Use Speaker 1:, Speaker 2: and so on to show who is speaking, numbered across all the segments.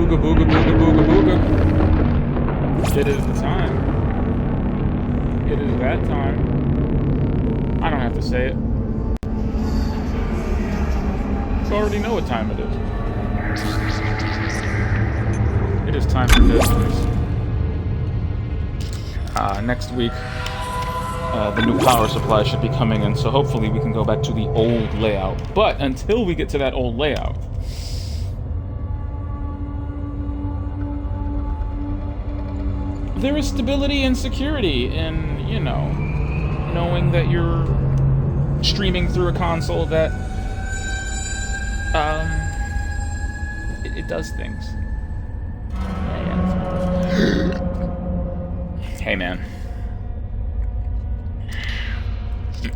Speaker 1: Booga, booga, booga, booga, booga. It is the time. It is that time. I don't have to say it. You already know what time it is. It is time for Dead Space. Next week, the new power supply should be coming in, so hopefully we can go back to the old layout. But until we get to that old layout, there is stability and security in, you know, knowing that you're streaming through a console that, it does things. Hey, man.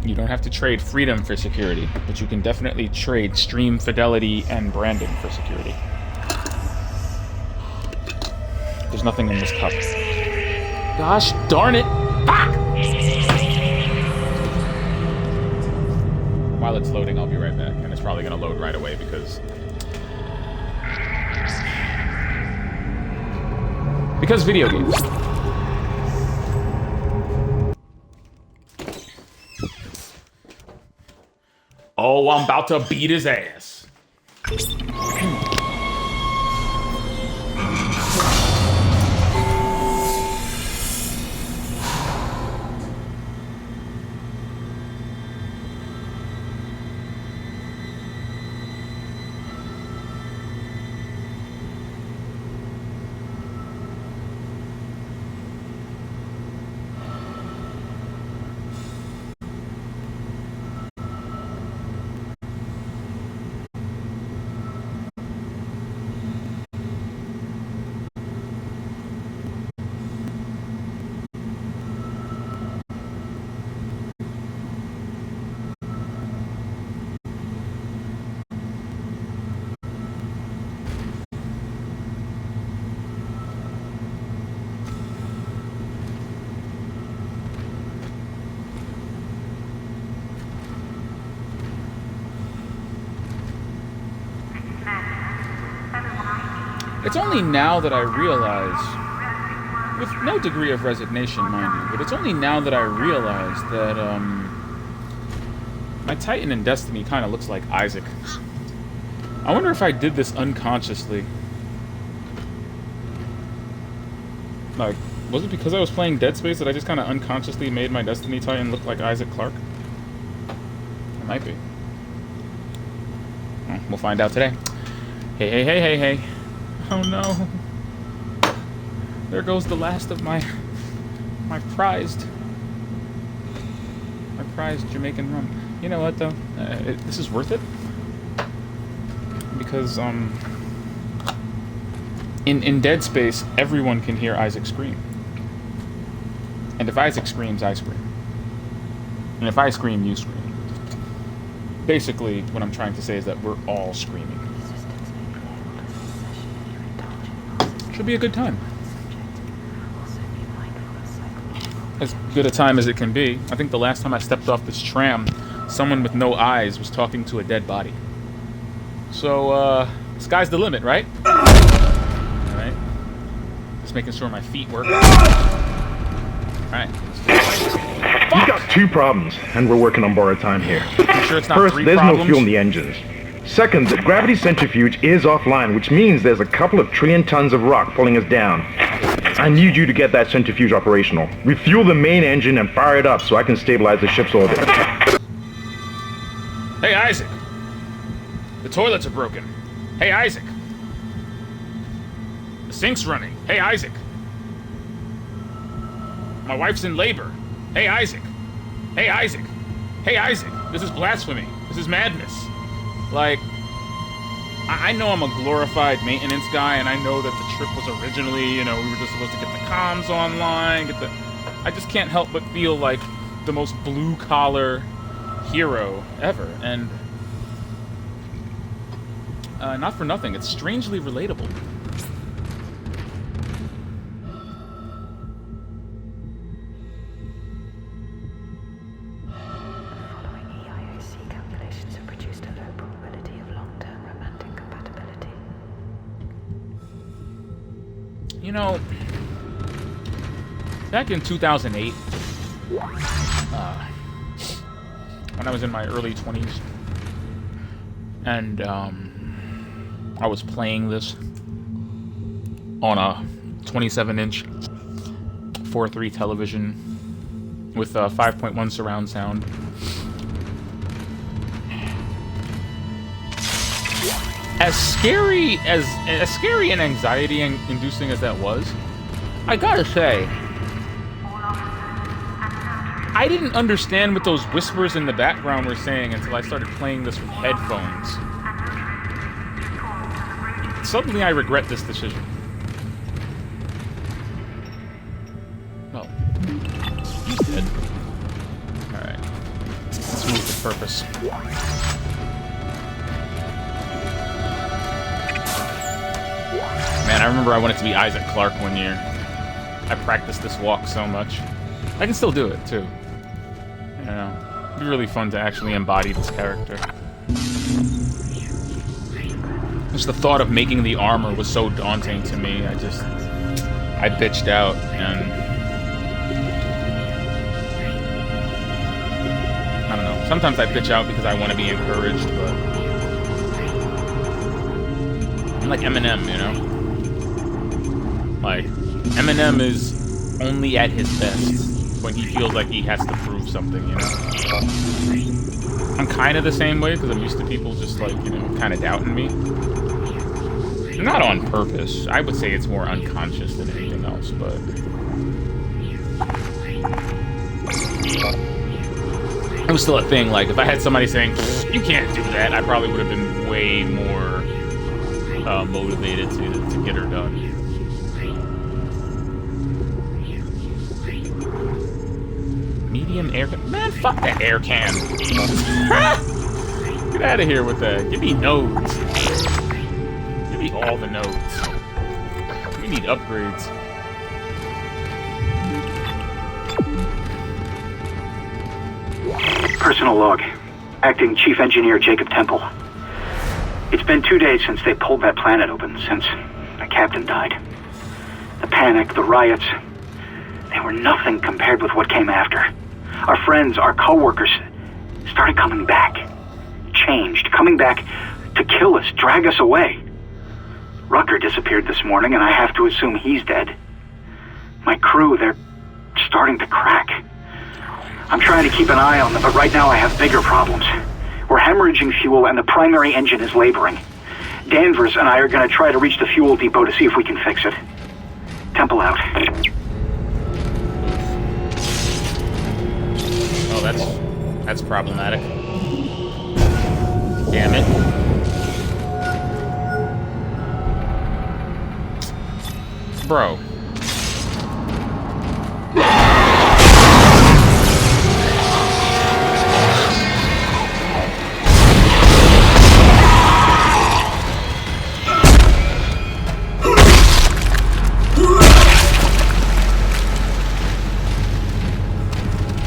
Speaker 1: You don't have to trade freedom for security, but you can definitely trade stream fidelity and branding for security. There's nothing in this cup. Gosh darn it! Ah! While it's loading, I'll be right back. And it's probably going to load right away because video games. Oh, I'm about to beat his ass. It's only now that I realize, with no degree of resignation, mind you, but it's only now that I realize that, my Titan in Destiny kind of looks like Isaac. I wonder if I did this unconsciously. Like, was it because I was playing Dead Space that I just kind of unconsciously made my Destiny Titan look like Isaac Clarke? It might be. Well, we'll find out today. Hey, hey, hey, hey, hey. Oh no. There goes the last of my prized Jamaican rum. You know what though? This is worth it. Because in Dead Space, everyone can hear Isaac scream. And if Isaac screams, I scream. And if I scream, you scream. Basically, what I'm trying to say is that we're all screaming. Should be a good time. As good a time as it can be. I think the last time I stepped off this tram, someone with no eyes was talking to a dead body. So, sky's the limit, right? Alright. Just making sure my feet work. Alright.
Speaker 2: You've got two problems, and we're working on borrowed time here.
Speaker 1: Sure it's not
Speaker 2: First,
Speaker 1: three
Speaker 2: there's
Speaker 1: problems?
Speaker 2: no fuel in the engines. Second, the gravity centrifuge is offline, which means there's a couple of trillion tons of rock pulling us down. I need you to get that centrifuge operational. Refuel the main engine and fire it up so I can stabilize the ship's orbit.
Speaker 1: Hey, Isaac! The toilets are broken. Hey, Isaac! The sink's running. Hey, Isaac! My wife's in labor. Hey, Isaac! Hey, Isaac! Hey, Isaac! This is blasphemy. This is madness. Like, I know I'm a glorified maintenance guy, and I know that the trip was originally, you know, we were just supposed to get the comms online, I just can't help but feel like the most blue-collar hero ever, and not for nothing, it's strangely relatable. You know, back in 2008, when I was in my early 20s, and I was playing this on a 27-inch 4:3 television with 5.1 surround sound. As scary and anxiety-inducing as that was, I gotta say, I didn't understand what those whispers in the background were saying until I started playing this with headphones. Suddenly I regret this decision. Well, he's dead. Alright. Let's move to purpose. Man, I remember I wanted to be Isaac Clarke one year. I practiced this walk so much. I can still do it, too. You know, it'd be really fun to actually embody this character. Just the thought of making the armor was so daunting to me. I bitched out, and I don't know. Sometimes I bitch out because I want to be encouraged, but I'm like Eminem, you know? Like, Eminem is only at his best when he feels like he has to prove something, you know? I'm kind of the same way, because I'm used to people just, like, you know, kind of doubting me. Not on purpose. I would say it's more unconscious than anything else, but... it was still a thing. Like, if I had somebody saying, you can't do that, I probably would have been way more motivated to get her done. Medium air can. Man, fuck that air can. Get out of here with that. Give me nodes. Give me all the nodes. We need upgrades.
Speaker 3: Personal log. Acting Chief Engineer Jacob Temple. It's been 2 days since they pulled that planet open, since the captain died. The panic, the riots, they were nothing compared with what came after. Our friends, our co-workers, started coming back. Changed, coming back to kill us, drag us away. Rucker disappeared this morning, and I have to assume he's dead. My crew, they're starting to crack. I'm trying to keep an eye on them, but right now I have bigger problems. We're hemorrhaging fuel, and the primary engine is laboring. Danvers and I are going to try to reach the fuel depot to see if we can fix it. Temple out.
Speaker 1: Oh, that's problematic. Damn it. Bro.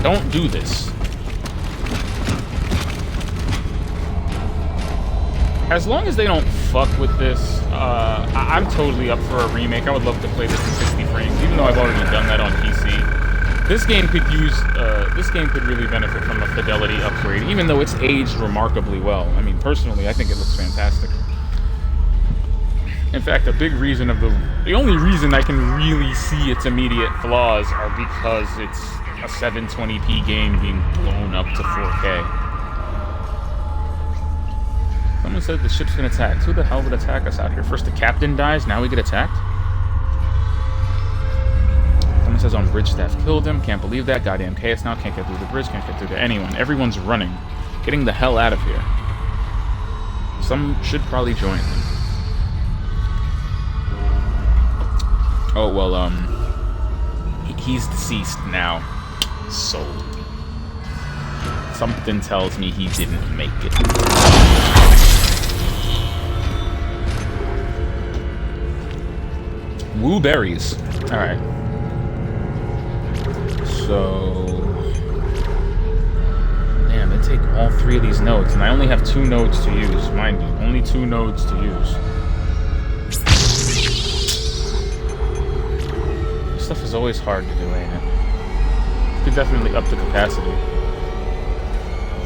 Speaker 1: Don't do this. As long as they don't fuck with this, I'm totally up for a remake. I would love to play this in 60 frames, even though I've already done that on PC. This game could really benefit from a fidelity upgrade, even though it's aged remarkably well. I mean, personally, I think it looks fantastic. In fact, the only reason I can really see its immediate flaws are because it's a 720p game being blown up to 4K. Someone said the ship's been attacked. Who the hell would attack us out here? First the captain dies, now we get attacked? Someone says on bridge staff killed him. Can't believe that. Goddamn chaos now. Can't get through the bridge. Can't get through to anyone. Everyone's running. Getting the hell out of here. Some should probably join them. Oh, well, he's deceased now. Sold. Something tells me he didn't make it. Woo berries. Alright. So... damn, they take all 3 of these nodes, and I only have 2 nodes to use. Mind you, only 2 nodes to use. stuff is always hard to do, ain't it? Could definitely up the capacity.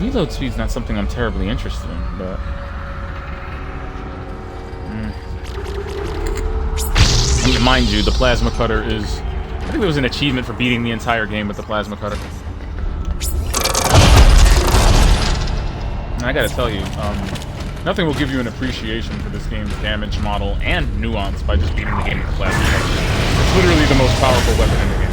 Speaker 1: Reload speed's not something I'm terribly interested in, but... Mind you, the plasma cutter is... I think there was an achievement for beating the entire game with the plasma cutter. And I gotta tell you, nothing will give you an appreciation for this game's damage model and nuance by just beating the game with the plasma cutter. It's literally the most powerful weapon in the game.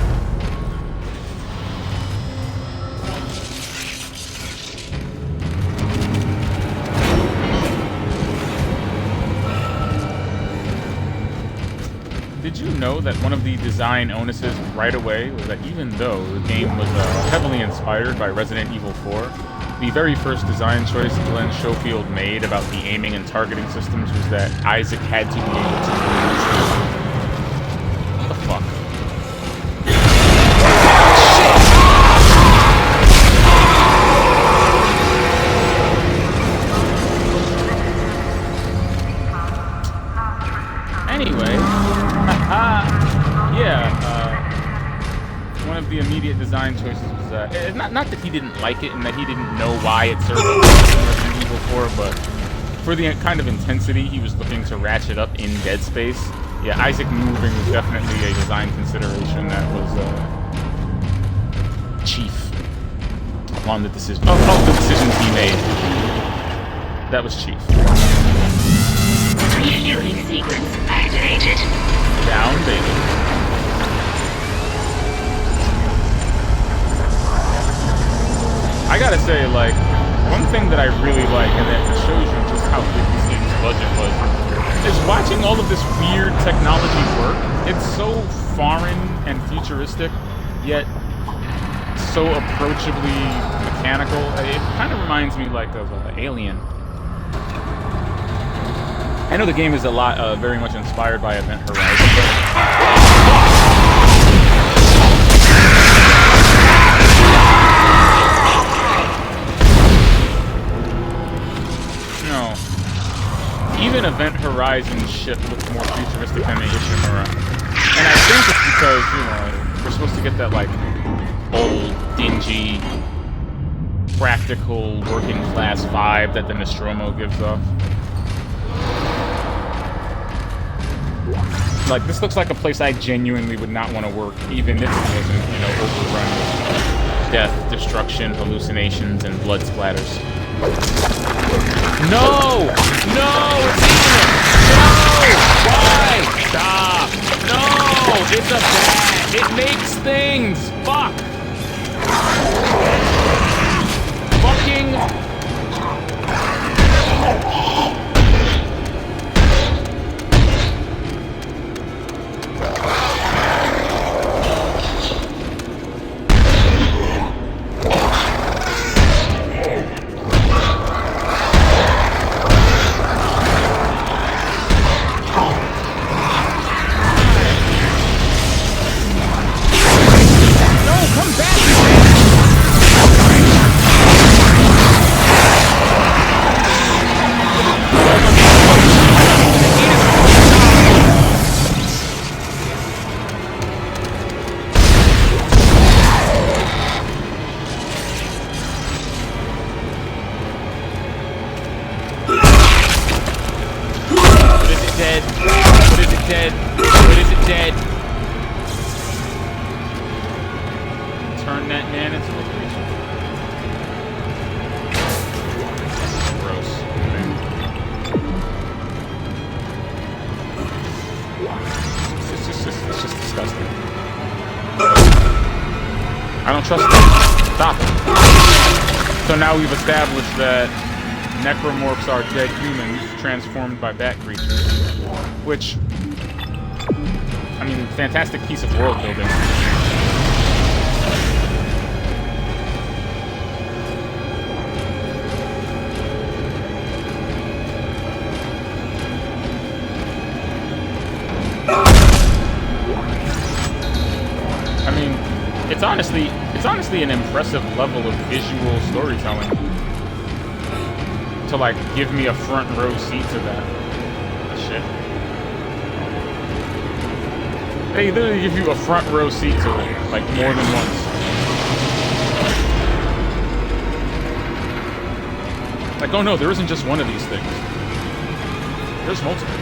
Speaker 1: Did you know that one of the design onuses right away was that even though the game was heavily inspired by Resident Evil 4, the very first design choice Glenn Schofield made about the aiming and targeting systems was that Isaac had to be able to... What the fuck? Anyway... one of the immediate design choices was not that he didn't like it and that he didn't know why it served Resident Evil 4, but for the kind of intensity he was looking to ratchet up in Dead Space. Yeah, Isaac moving was definitely a design consideration that was chief upon the decision of the decisions he made. That was chief.
Speaker 4: Refueling sequence activated.
Speaker 1: Down, baby. I gotta say, like, one thing that I really like, and that shows you just how big this game's budget was, is watching all of this weird technology work. It's so foreign and futuristic, yet so approachably mechanical. It kind of reminds me, like, of Alien. I know the game is a lot, very much inspired by Event Horizon, but... Even Event Horizon shit looks more futuristic than the Ishimura. And I think it's because, you know, we're supposed to get that, like, old, dingy, practical, working-class vibe that the Nostromo gives off. Like, this looks like a place I genuinely would not want to work, even if it wasn't, you know, overrun with death, destruction, hallucinations, and blood splatters. No! No! It's eating it! No! Why? Stop! No! It's a bat! It makes things! Fuck! Fucking... Now we've established that necromorphs are dead humans transformed by bat creatures, which, I mean, fantastic piece of world building. I mean, it's honestly an impressive level of visual storytelling to, like, give me a front row seat to that shit. They literally give you a front row seat to it, like more than once. Like, oh no, there isn't just one of these things. There's multiples.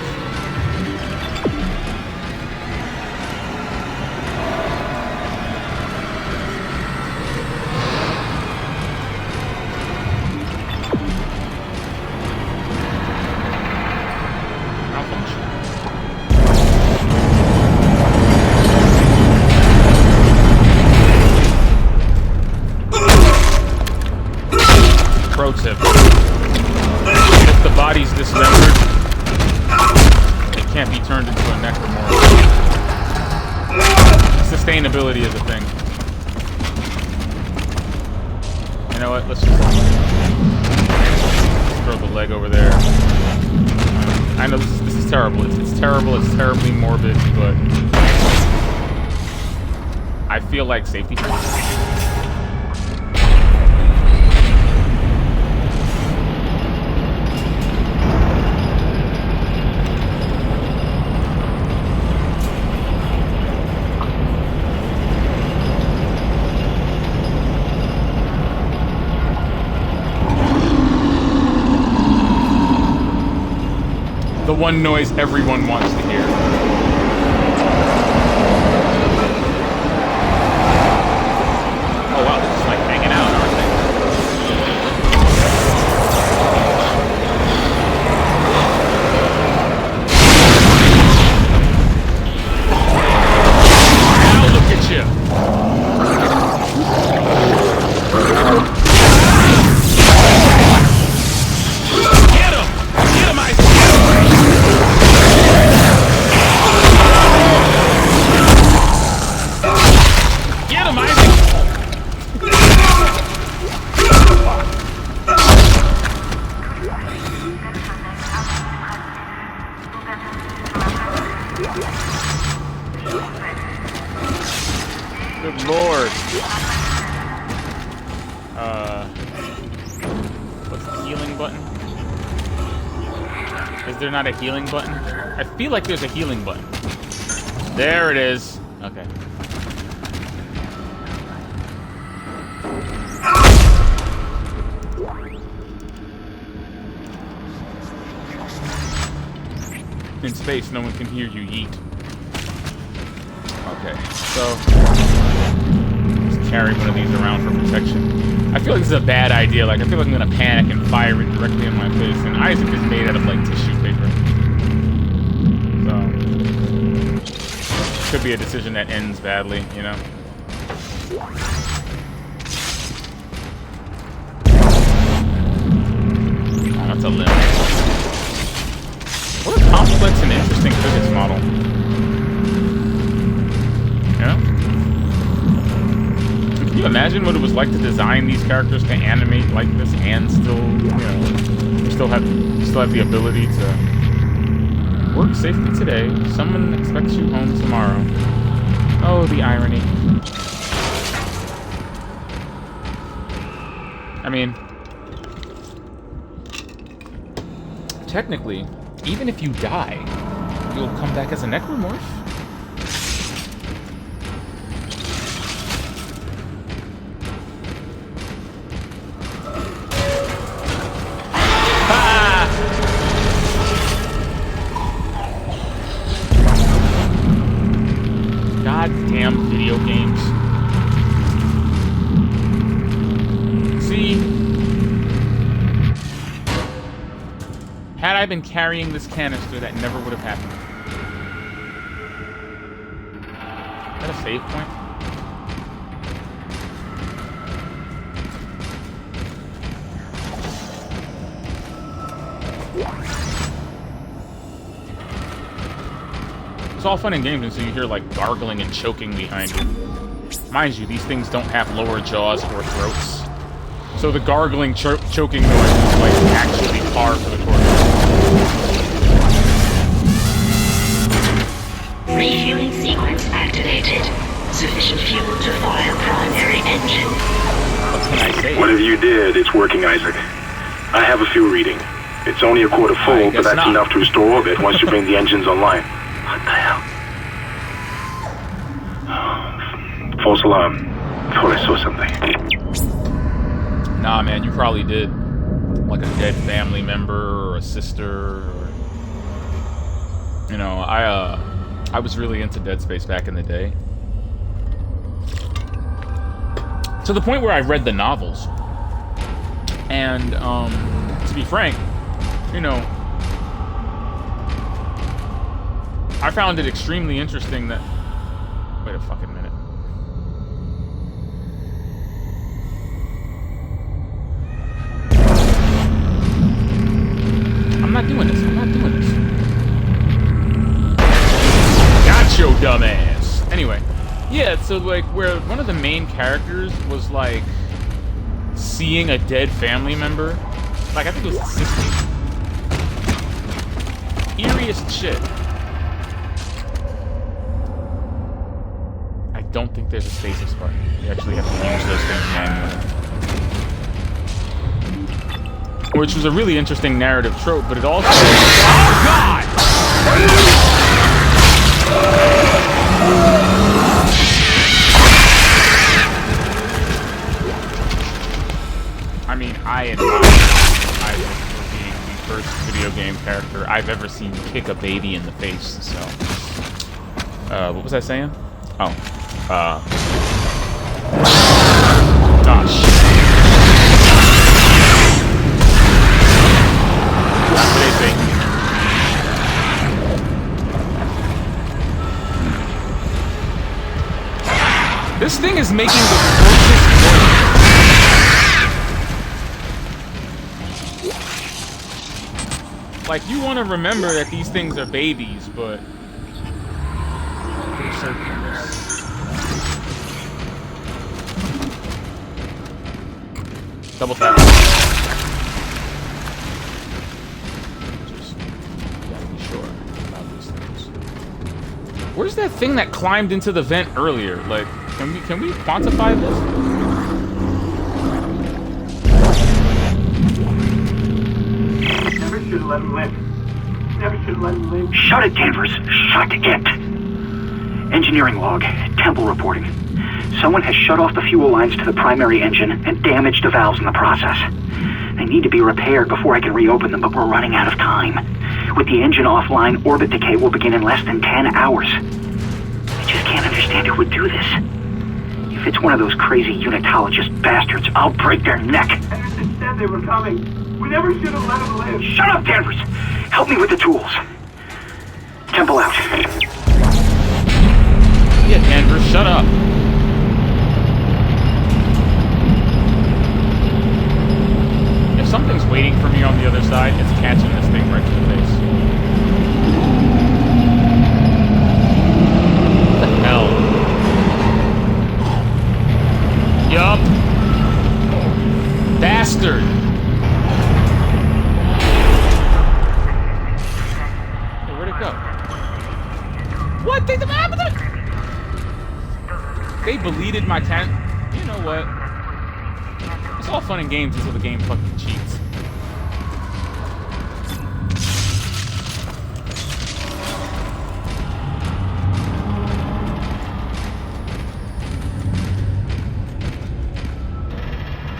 Speaker 1: Pro tip. If the body's dismembered, it can't be turned into a necromorph. Sustainability is a thing. You know what? Let's just throw the leg over there. I know this is terrible. It's terrible. It's terribly morbid, but I feel like safety first. The one noise everyone wants to hear. Oh wow, they're just like hanging out, aren't they? Now look at you! Get him! Get him, Isaac! Get him, Isaac! Good lord. What's the healing button? Is there not a healing button? I feel like there's a healing button. There it is. Okay. In space, no one can hear you yeet. Okay, so just carry one of these around for protection. I feel like this is a bad idea. Like, I feel like I'm gonna panic and fire it directly in my face. And Isaac is made out of like tissue paper. So could be a decision that ends badly, you know. Oh, that's a limb. What a complex and interesting physics model. You know? Can you imagine what it was like to design these characters to animate like this and still, you know, still have the ability to work safely today. Someone expects you home tomorrow. Oh, the irony. I mean, technically, even if you die, you'll come back as a necromorph. Ah! Goddamn video games. See? Had I been carrying this canister, that never would have happened. Is that a save point? It's all fun and games until you hear like gargling and choking behind you. Mind you, these things don't have lower jaws or throats. So the gargling, choking noise is like actually par for the course.
Speaker 4: Refueling sequence activated. Sufficient fuel to fire primary engine.
Speaker 1: What can I say?
Speaker 5: Whatever you did, it's working, Isaac. I have a fuel reading. It's only a quarter full, but that's enough to restore orbit once you bring the engines online. What the hell? False alarm. Thought I saw something.
Speaker 1: Nah, man, you probably did. Like a dead family member or a sister. Or... You know, I was really into Dead Space back in the day. To the point where I read the novels. And, to be frank, you know, I found it extremely interesting that... Wait a fucking minute. I'm not doing this. I'm not doing this. Got your dumbass. Anyway, yeah, so like where one of the main characters was like seeing a dead family member. Like I think it was his sister. Eeriest shit. I don't think there's a stasis button. You actually have to use those things manually. Which was a really interesting narrative trope, but it also... Oh, God! I mean, I admire Isaac for being the first video game character I've ever seen kick a baby in the face, so... what was I saying? Oh. Gosh. That's what they say. This thing is making the closest noise. Like, you want to remember that these things are babies, but... they're so close. Double tap. Just gotta be sure about these things. Where's that thing that climbed into the vent earlier? Like, can we quantify this?
Speaker 3: Never should have let him live. Never should have let him live. Shut it, Danvers. Shut it. Engineering log. Temple reporting. Someone has shut off the fuel lines to the primary engine and damaged the valves in the process. They need to be repaired before I can reopen them, but we're running out of time. With the engine offline, orbit decay will begin in less than 10 hours. I just can't understand who would do this. If it's one of those crazy unitologist bastards, I'll break their neck. Anderson said they were coming. We never should have let them live. Shut up, Danvers! Help me with the tools. Temple out.
Speaker 1: Yeah, Danvers, shut up. If something's waiting for me on the other side, it's catching this thing right to the face. What the hell? Yup. Bastard. Hey, where'd it go? What? They deleted my tent. You know what? It's all fun and games until the game fucking cheats.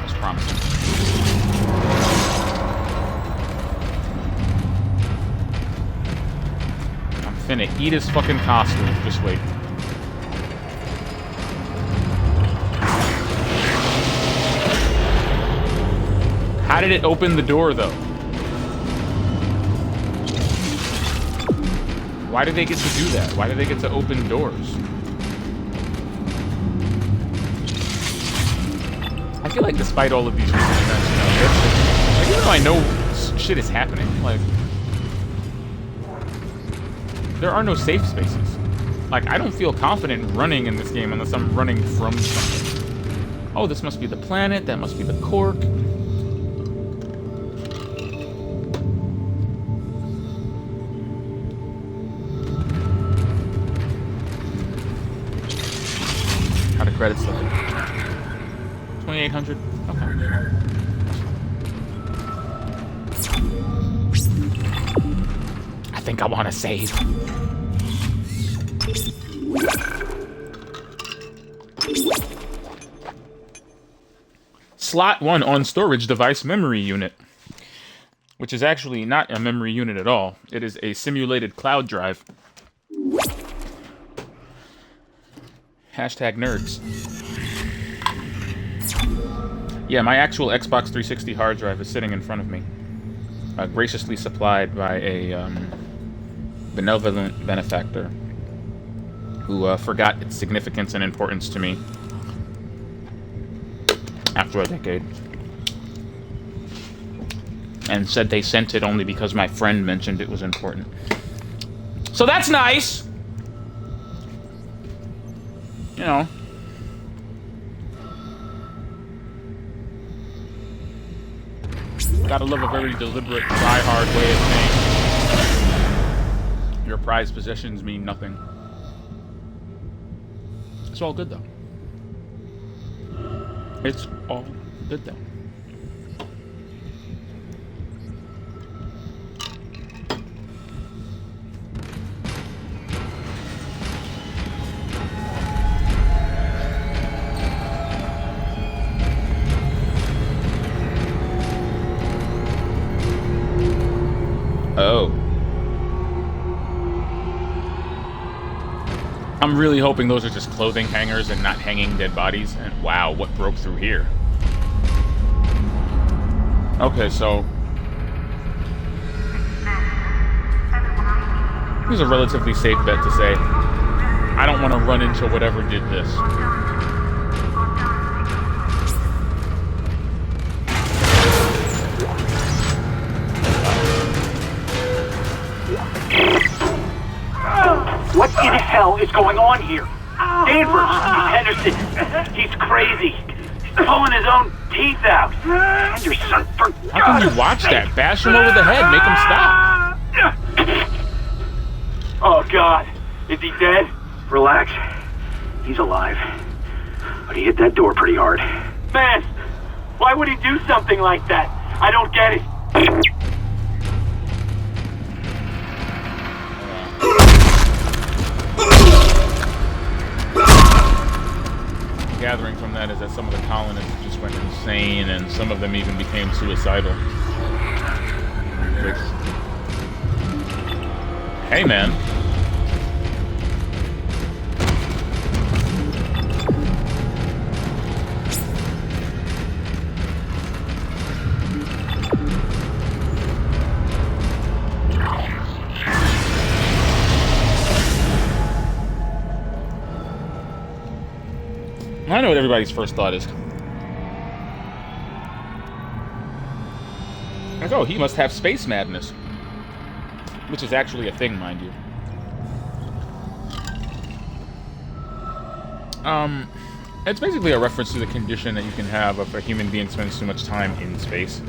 Speaker 1: That's promising. I'm finna eat his fucking costume. Just wait. How did it open the door, though? Why did they get to do that? Why did they get to open doors? I feel like despite all of these recent events, you know, like, even though I know shit is happening, like, there are no safe spaces. Like, I don't feel confident running in this game unless I'm running from something. Oh, this must be the planet, that must be the cork. How do credits look? 2,800? Okay. I think I want to save. slot 1 on storage device memory unit, which is actually not a memory unit at all. It is a simulated cloud drive. Hashtag nerds. Yeah, my actual Xbox 360 hard drive is sitting in front of me. Graciously supplied by a benevolent benefactor who forgot its significance and importance to me after a decade. And said they sent it only because my friend mentioned it was important. So that's nice! You know. Gotta love a very deliberate, try-hard way of saying your prized possessions mean nothing. It's all good, though. It's all good, though. Oh. I'm really hoping those are just clothing hangers and not hanging dead bodies. And wow, what broke through here? Okay, so this is a relatively safe bet to say I don't want to run into whatever did this.
Speaker 3: What in hell is going on here? Danvers, Henderson, he's crazy. He's pulling his own teeth out. Henderson, for
Speaker 1: How can you watch that? Bash him over the head, make him stop.
Speaker 3: Oh, God. Is he dead? Relax. He's alive. But he hit that door pretty hard. Man, why would he do something like that? I don't get it.
Speaker 1: Gathering from that is that some of the colonists just went insane, and some of them even became suicidal. Which, hey, man. I know what everybody's first thought is. Like, oh, he must have space madness. Which is actually a thing, mind you. It's basically a reference to the condition that you can have if a human being spends too much time in space.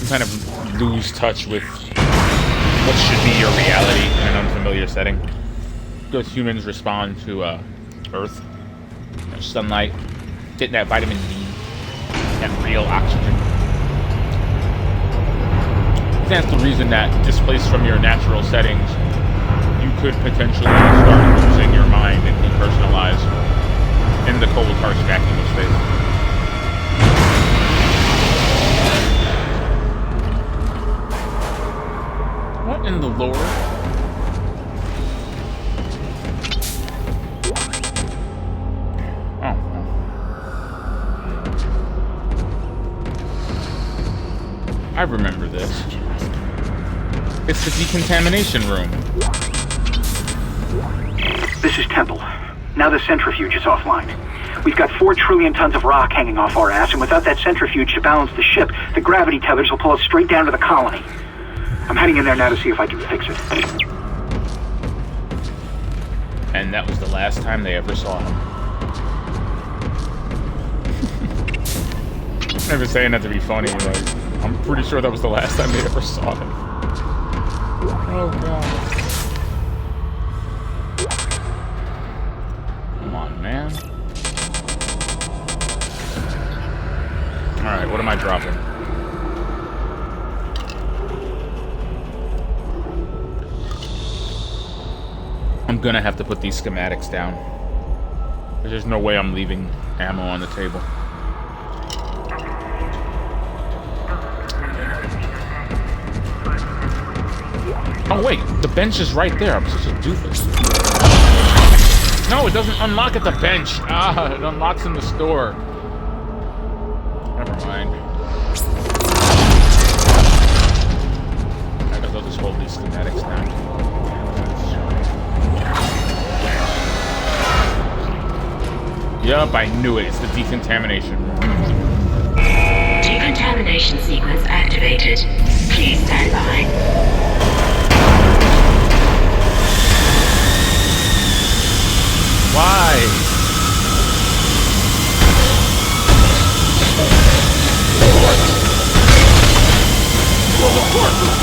Speaker 1: You kind of lose touch with what should be your reality in an unfamiliar setting. Because humans respond to Earth. Sunlight, getting that vitamin D, that real oxygen. That's the reason that, displaced from your natural settings, you could potentially start losing your mind and depersonalize in the cold, harsh vacuum of space. What in the Lord? I remember this. It's the decontamination room.
Speaker 3: This is Temple. Now the centrifuge is offline. We've got 4 trillion tons of rock hanging off our ass, and without that centrifuge to balance the ship, the gravity tethers will pull us straight down to the colony. I'm heading in there now to see if I can fix it.
Speaker 1: And that was the last time they ever saw him. I'm never saying that to be funny, like, I'm pretty sure that was the last time they ever saw him. Oh, God. Come on, man. Alright, what am I dropping? I'm gonna have to put these schematics down. There's no way I'm leaving ammo on the table. Oh wait, the bench is right there. I'm such a doofus. No, it doesn't unlock at the bench. Ah, it unlocks in the store. Never mind. I guess I'll just hold these schematics now. Yup, I knew it. It's the decontamination room.
Speaker 4: Decontamination sequence activated. Please stand by.
Speaker 1: Why? Well, of course.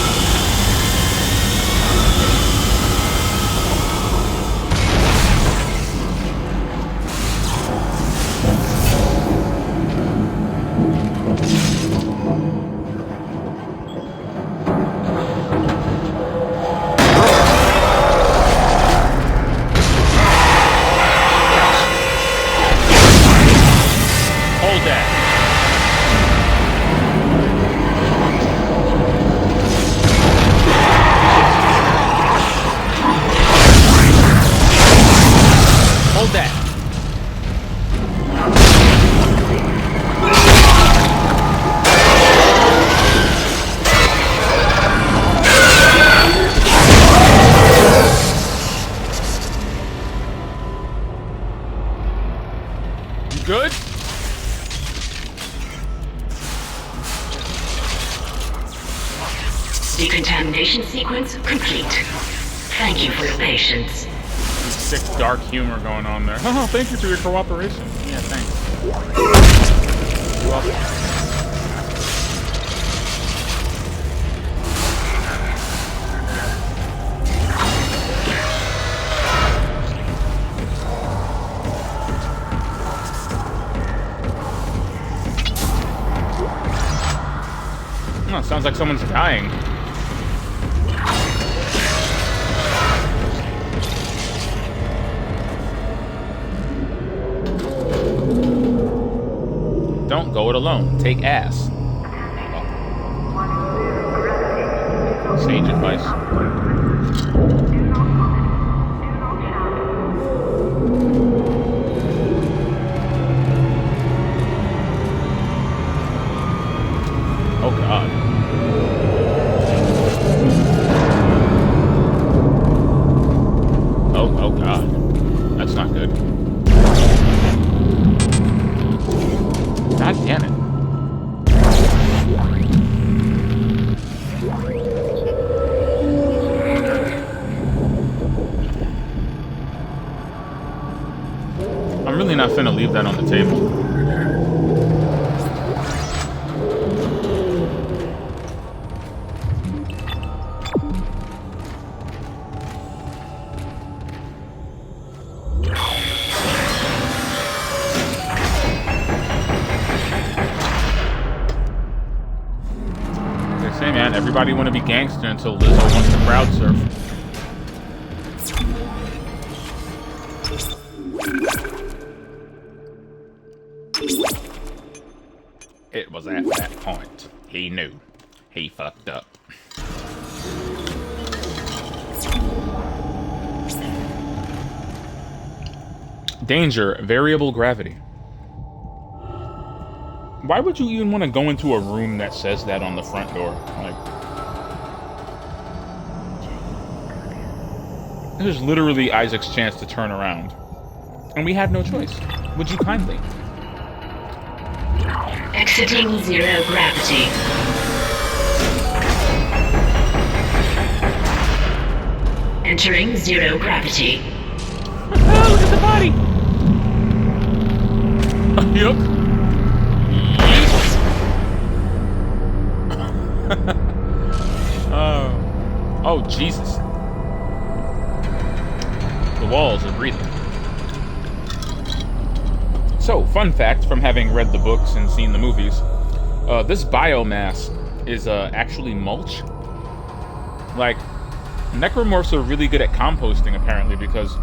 Speaker 1: Good?
Speaker 4: Decontamination sequence complete. Thank you for your patience.
Speaker 1: Sick dark humor going on there. Oh, thank you for your cooperation. Yeah, thanks. You're welcome. Oh, sounds like someone's dying. Don't go it alone. Take ass. Oh. Sage advice. Oh God. Oh God. That's not good. God damn it. I'm really not finna leave that on the table. Say, man, everybody want to be gangster until Lizzo wants to crowd surf. It was at that point he knew he fucked up. Danger, variable gravity. Why would you even want to go into a room that says that on the front door? Like, this is literally Isaac's chance to turn around. And we had no choice. Would you kindly?
Speaker 4: Exiting zero gravity. Entering zero gravity.
Speaker 1: Look at the body! Yup. Oh, Jesus. The walls are breathing. So, fun fact from having read the books and seen the movies, this biomass is actually mulch. Like, necromorphs are really good at composting, apparently, because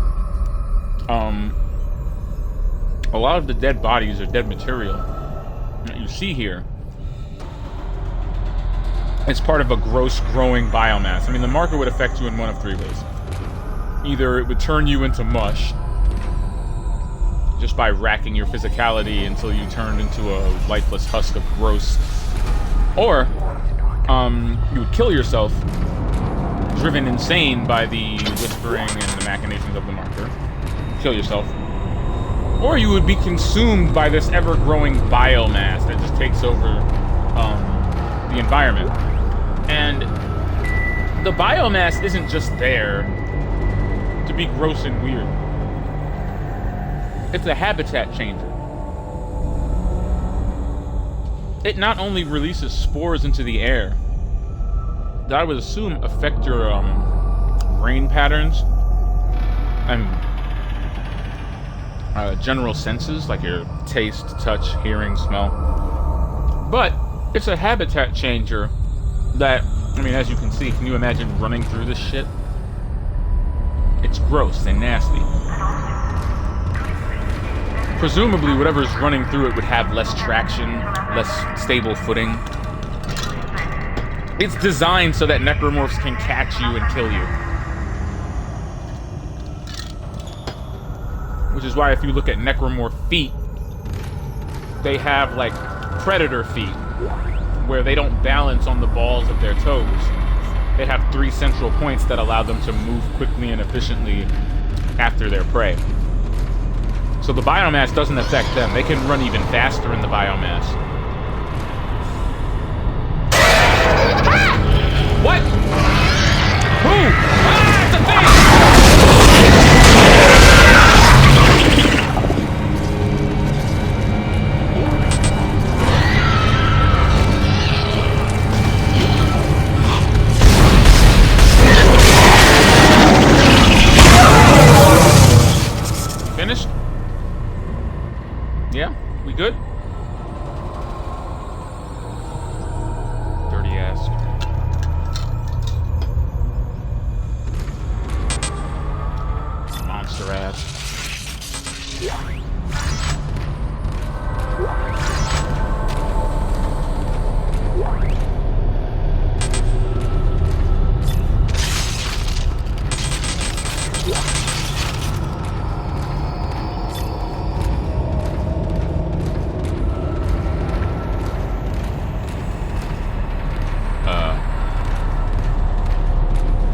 Speaker 1: a lot of the dead bodies are dead material that you see here It's part of a gross growing biomass. I mean, the marker would affect you in one of three ways. Either it would turn you into mush, just by racking your physicality until you turned into a lifeless husk of gross, or you would kill yourself, driven insane by the whispering and the machinations of the marker. Kill yourself. Or you would be consumed by this ever-growing biomass that just takes over the environment. And the biomass isn't just there to be gross and weird. It's a habitat changer. It not only releases spores into the air that I would assume affect your brain patterns and general senses, like your taste, touch, hearing, smell, but it's a habitat changer that, I mean, as you can see, can you imagine running through this shit? It's gross and nasty. Presumably, whatever's running through it would have less traction, less stable footing. It's designed so that necromorphs can catch you and kill you. Which is why if you look at necromorph feet, they have, like, predator feet, where they don't balance on the balls of their toes. They have 3 central points that allow them to move quickly and efficiently after their prey. So the biomass doesn't affect them. They can run even faster in the biomass. What? Who? Ah, it's a Finished? Yeah? We good? Dirty ass. Monster ass.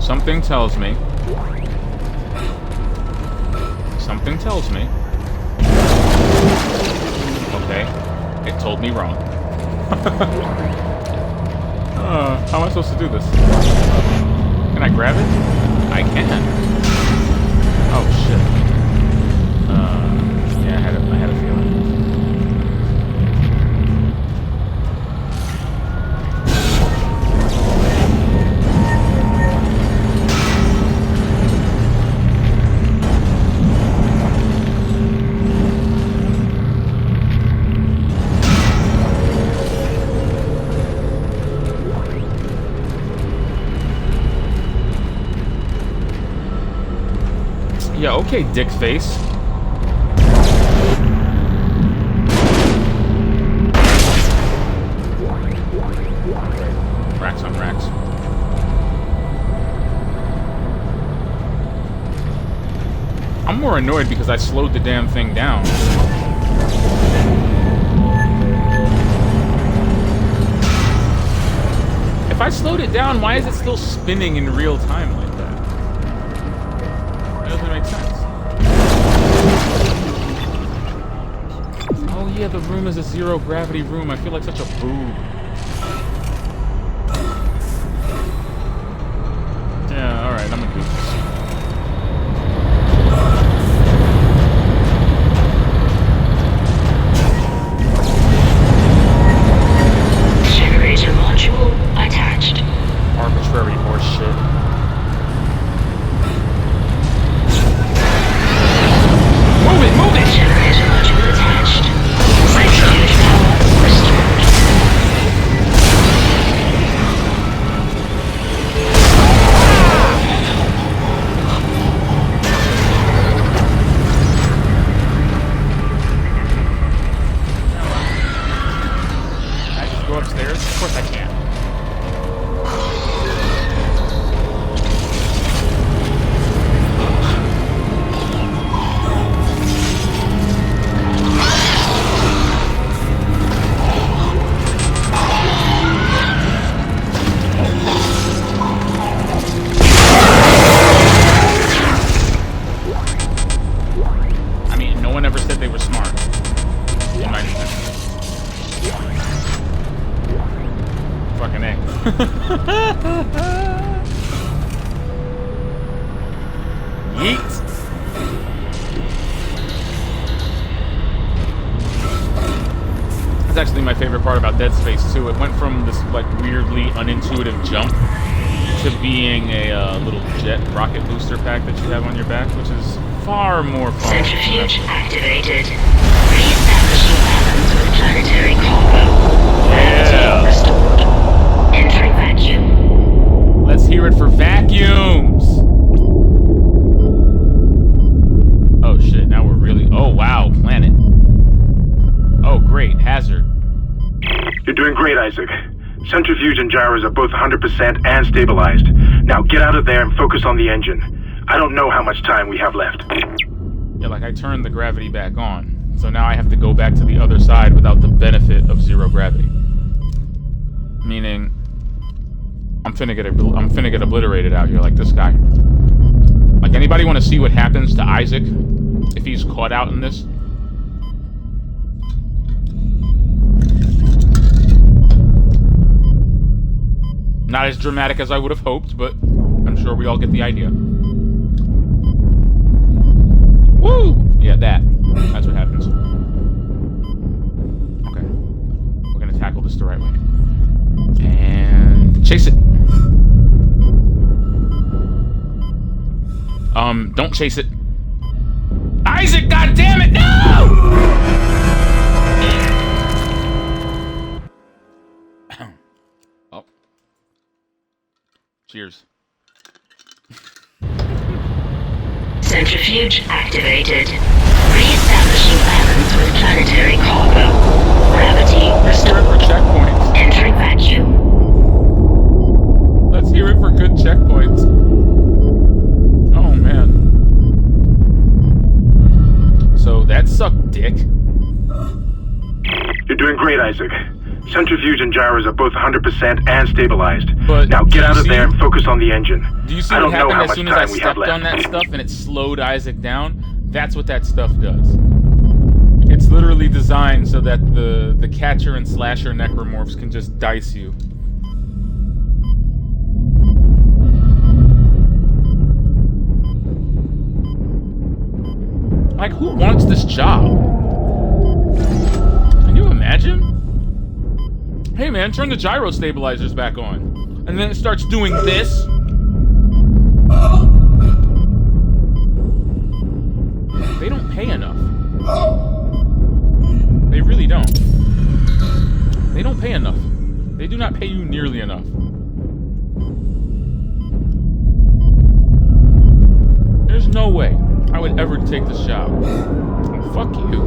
Speaker 1: Something tells me. Something tells me. Okay. It told me wrong. How am I supposed to do this? Can I grab it? I can. Oh, shit. Yeah, I had a feeling. Yeah, okay, dick face. Racks on racks. I'm more annoyed because I slowed the damn thing down. If I slowed it down, why is it still spinning in real time like that? Doesn't make sense. Oh yeah, the room is a zero gravity room. I feel like such a boob. Yeah, alright, I'm gonna do this.
Speaker 4: Generator module attached.
Speaker 1: Arbitrary horse shit. Move it!
Speaker 4: Generator module attached. Centrifuge power restored.
Speaker 1: Can I just go upstairs? Of course I can. Fucking A. Yeet. That's actually my favorite part about Dead Space 2. It went from this like weirdly unintuitive jump to being a little jet rocket booster pack that you have on your back, which is far more fun.
Speaker 4: Centrifuge activated. Re-establishing balance with planetary cargo.
Speaker 1: Yeah.
Speaker 4: Restored. Entering vacuum.
Speaker 1: Let's hear it for vacuums. Oh shit, now we're really... Oh wow, planet. Oh great, hazard.
Speaker 5: You're doing great, Isaac. Centrifuge and gyros are both 100% and stabilized. Now get out of there and focus on the engine. I don't know how much time we have left.
Speaker 1: Yeah, like I turned the gravity back on, so now I have to go back to the other side without the benefit of zero gravity. Meaning, I'm finna get obliterated out here like this guy. Like, anybody want to see what happens to Isaac if he's caught out in this? Not as dramatic as I would have hoped, but I'm sure we all get the idea. Woo! Yeah, that's what happens. Okay. We're gonna tackle this the right way. And chase it. Don't chase it. Isaac, goddammit, no! Oh. Cheers.
Speaker 4: Centrifuge activated. Re-establishing balance with planetary cargo. Gravity restored.
Speaker 1: For checkpoints.
Speaker 4: Entering vacuum.
Speaker 1: Let's hear it for good checkpoints. Oh man. So that sucked dick.
Speaker 5: You're doing great, Isaac. Centrifuge and gyros are both 100% and stabilized.
Speaker 1: But
Speaker 5: now get out of there and focus on the engine.
Speaker 1: Do you see
Speaker 5: I
Speaker 1: what
Speaker 5: don't know how
Speaker 1: happened as
Speaker 5: much
Speaker 1: soon as I
Speaker 5: time we have
Speaker 1: stepped
Speaker 5: left.
Speaker 1: on that stuff and it slowed Isaac down? That's what that stuff does. It's literally designed so that the catcher and slasher necromorphs can just dice you. Like, who wants this job? Can you imagine? Hey man, turn the gyro stabilizers back on. And then it starts doing this. They don't pay enough. They really don't. They don't pay enough. They do not pay you nearly enough. There's no way I would ever take this job. Oh, fuck you.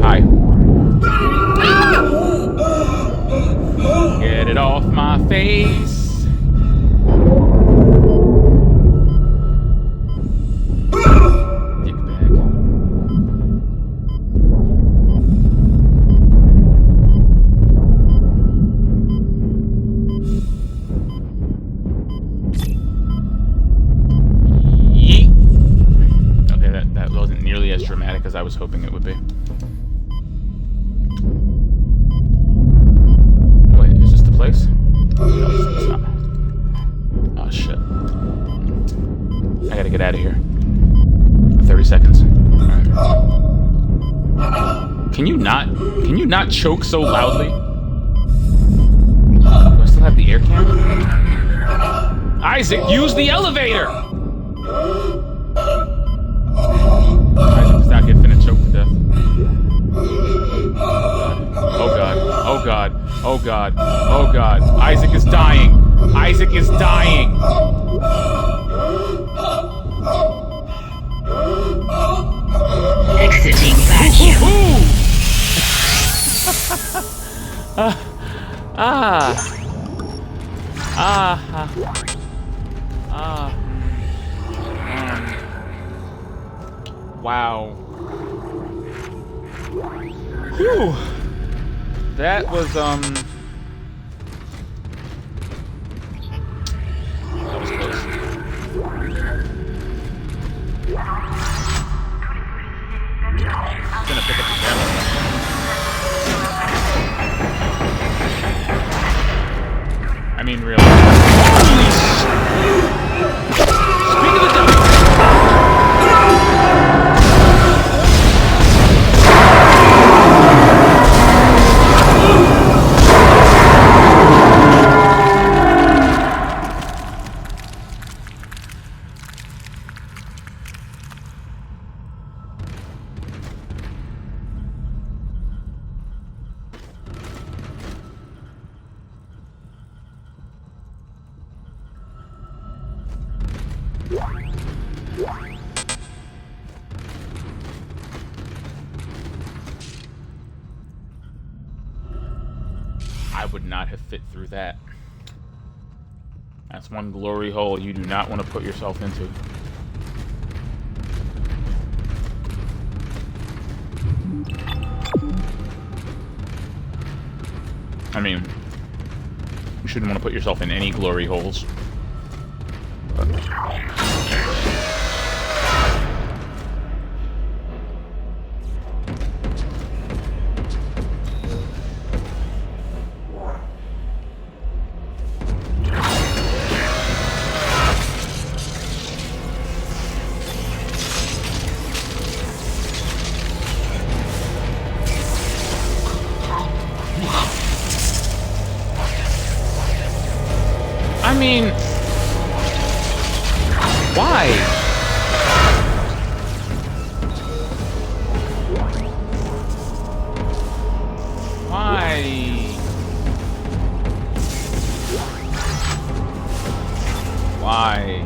Speaker 1: Hi. Get it off my face. Dickbag. Yeet. Okay, that wasn't nearly as dramatic as I was hoping it would be. Wait, is this the place? No, it's not. Oh shit. I gotta get out of here. 30 seconds. Alright. Can you not choke so loudly? Do I still have the air cannon? Isaac, use the elevator! Isaac does not get finna choked to death. Oh god. Oh god. Oh god. Oh god. Isaac is dying. Isaac is dying.
Speaker 4: Exiting vacuum.
Speaker 1: Wow. Whew. That was that was close. Gonna pick up the camera. mean, really. Holy shit! Speak of the devil! I would not have fit through that. That's one glory hole you do not want to put yourself into. I mean, you shouldn't want to put yourself in any glory holes. I mean, why? Why?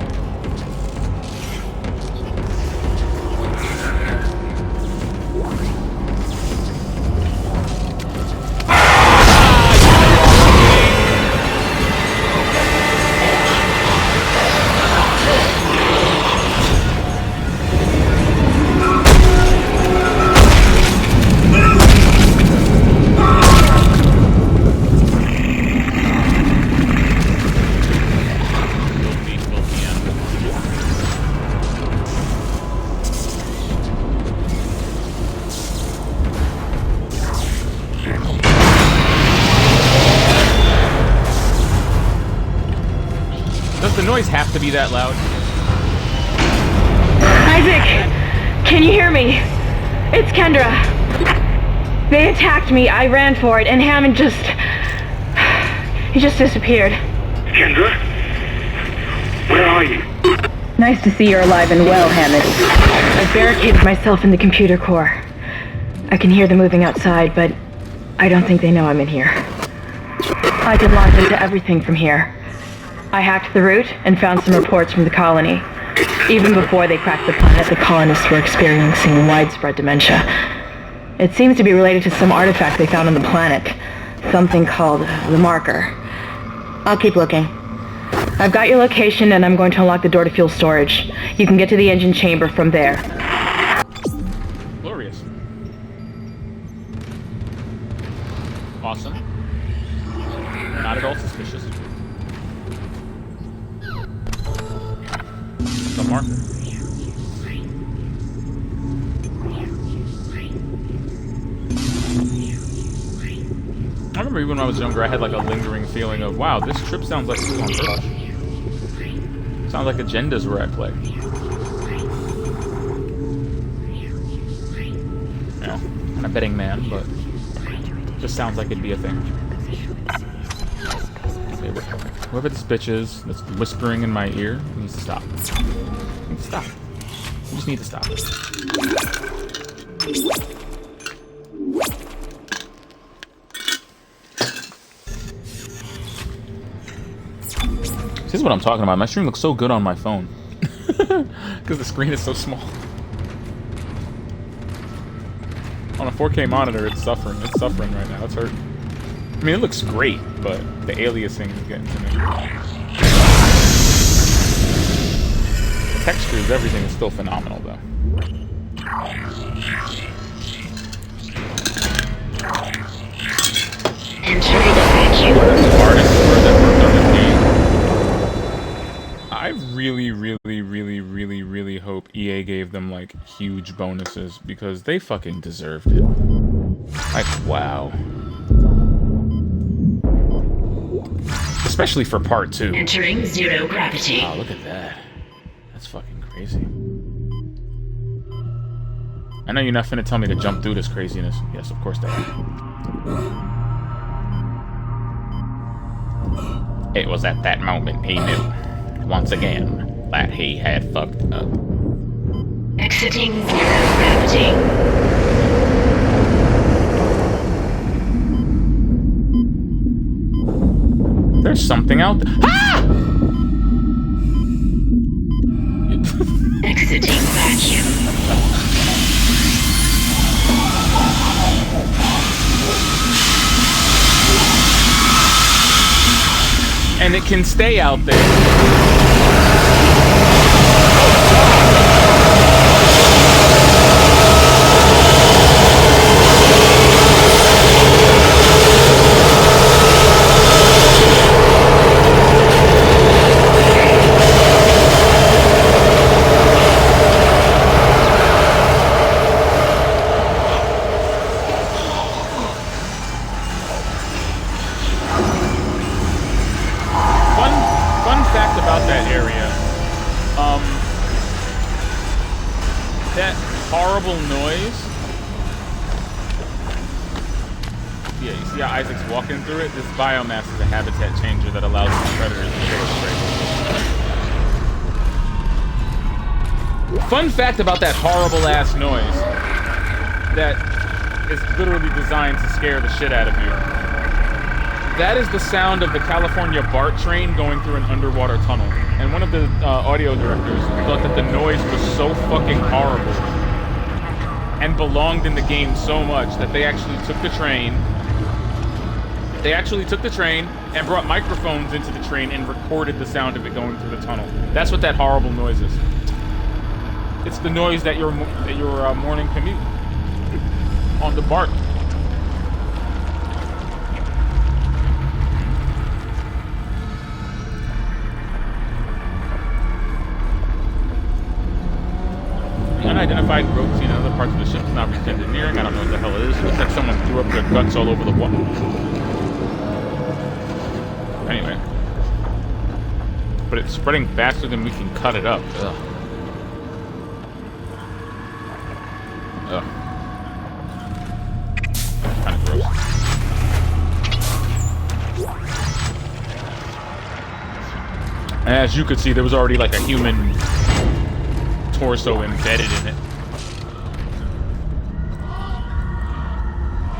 Speaker 1: Does the noise have to be that loud?
Speaker 6: Isaac! Can you hear me? It's Kendra. They attacked me, I ran for it, and Hammond just... he just disappeared.
Speaker 5: Kendra? Where are you?
Speaker 6: Nice to see you're alive and well, Hammond. I've barricaded myself in the computer core. I can hear them moving outside, but I don't think they know I'm in here. I can launch into everything from here. I hacked the route and found some reports from the colony. Even before they cracked the planet, the colonists were experiencing widespread dementia. It seems to be related to some artifact they found on the planet. Something called the Marker. I'll keep looking. I've got your location and I'm going to unlock the door to fuel storage. You can get to the engine chamber from there.
Speaker 1: Glorious. Awesome. Not at all suspicious. The marker. I remember even when I was younger, I had like a lingering feeling of, wow, this trip sounds like it's on purpose. Sounds like agendas were at play. Yeah, I'm a betting man, but it just sounds like it'd be a thing. Whoever this bitch is that's whispering in my ear needs to stop. Needs to stop. You just need to stop. This is what I'm talking about. My stream looks so good on my phone. Because the screen is so small. On a 4K monitor, it's suffering. It's suffering right now. It's hurting. I mean, it looks great, but the aliasing is getting to me. The textures, everything is still phenomenal, though.
Speaker 4: Entering vacuum.
Speaker 1: Artists that worked on the game. I really hope EA gave them, like, huge bonuses, because they fucking deserved it. Like, wow. The Especially for part 2.
Speaker 4: Entering zero gravity.
Speaker 1: Oh, look at that. That's fucking crazy. I know you're not finna tell me to jump through this craziness. Yes, of course they are. It was at that moment he knew, once again, that he had fucked up.
Speaker 4: Exiting zero gravity.
Speaker 1: There's something out there. Ah!
Speaker 4: Exiting vacuum.
Speaker 1: And it can stay out there. That horrible noise. Yeah, you see how Isaac's walking through it? This biomass is a habitat changer that allows the predators to kill us straight. Fun fact about that horrible ass noise that is literally designed to scare the shit out of you. That is the sound of the California BART train going through an underwater tunnel. And one of the audio directors thought that the noise was so fucking horrible and belonged in the game so much that they actually took the train. They actually took the train and brought microphones into the train and recorded the sound of it going through the tunnel. That's what that horrible noise is. It's the noise that your morning commute on the BART. Unidentified growth seen in other parts of the ship is not reached engineering. I don't know what the hell it is. It looks like someone threw up their guts all over the wall. Anyway. But it's spreading faster than we can cut it up. Ugh. Ugh. Kind of gross. As you could see, there was already like a human torso embedded in it.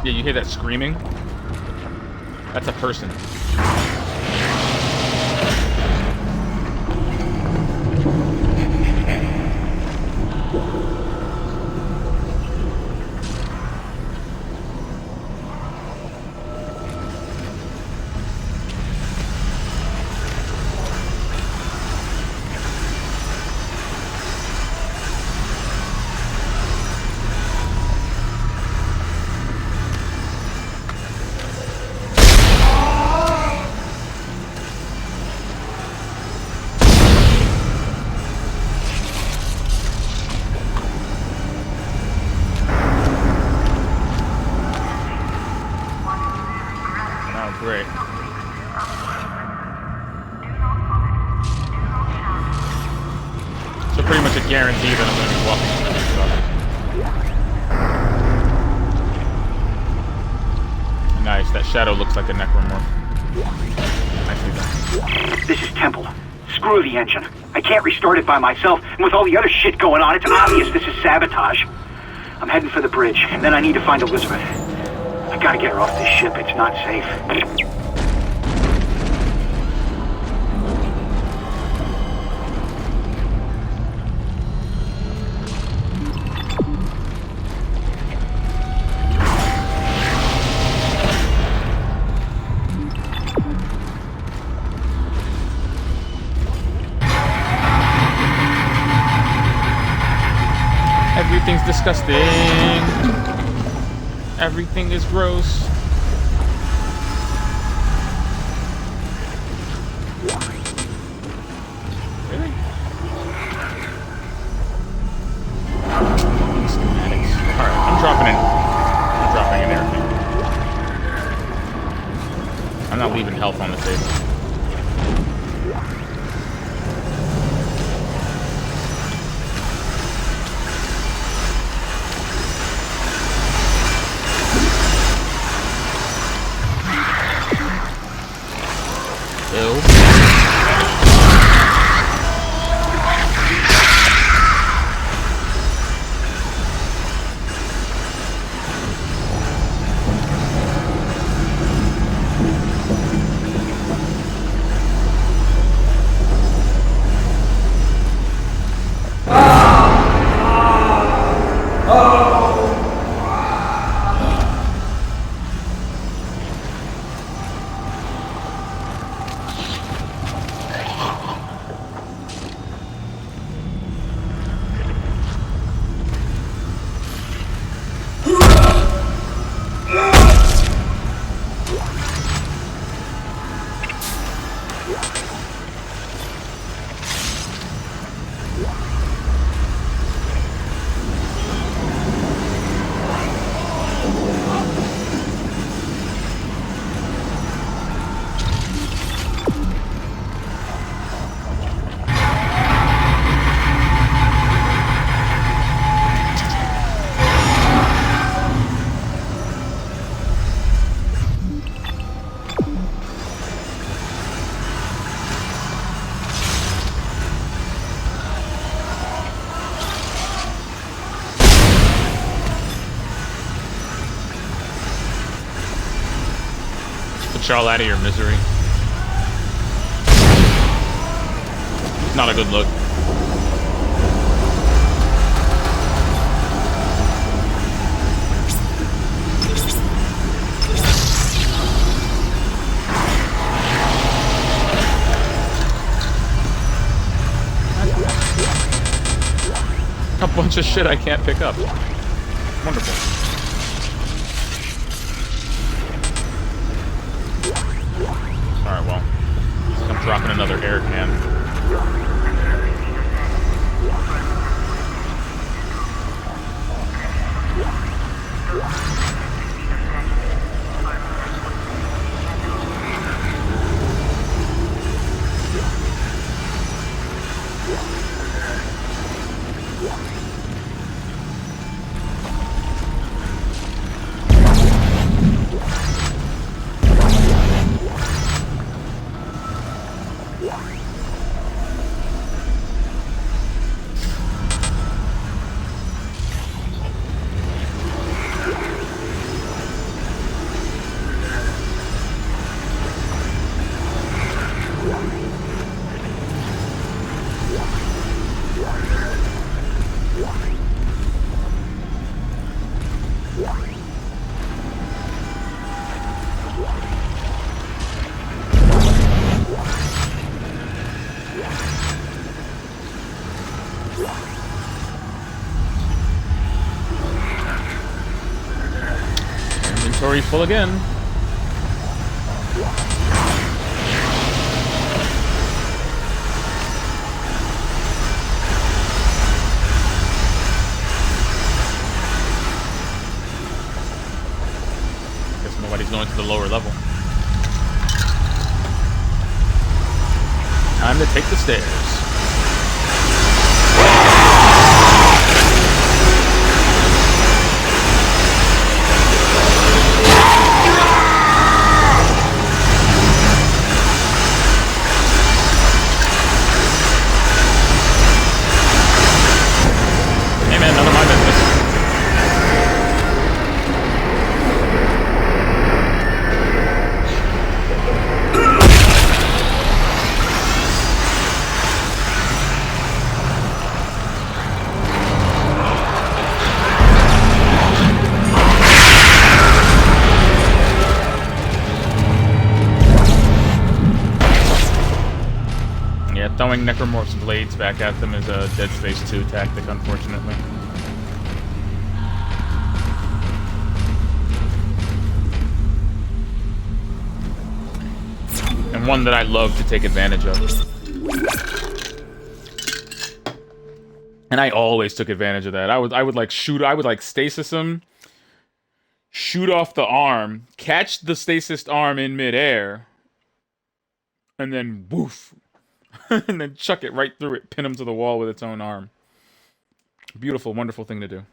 Speaker 1: Yeah, you hear that screaming? That's a person. Great. So pretty much a guarantee that I'm going to be walking into this stuff. Nice, that shadow looks like a necromorph. Nicely done.
Speaker 3: This is Temple. Screw the engine. I can't restart it by myself, and with all the other shit going on, it's obvious this is sabotage. I'm heading for the bridge, and then I need to find Elizabeth. I gotta get her off this ship. It's not safe.
Speaker 1: Everything's disgusting. Everything is gross. Really? Schematics. Alright, I'm dropping in. I'm dropping in there. I'm not leaving health on the table. Punch y'all out of your misery. Not a good look. A bunch of shit I can't pick up. Wonderful. Alright, well. I'm dropping another air can. Inventory full again. Guess nobody's going to the lower level. Time to take the stairs. Throwing Necromorph's blades back at them is a Dead Space 2 tactic, unfortunately. And one that I love to take advantage of. And I always took advantage of that. I would like stasis him, shoot off the arm, catch the stasis arm in midair, and then woof. And then chuck it right through it, pin him to the wall with its own arm. Beautiful, wonderful thing to do.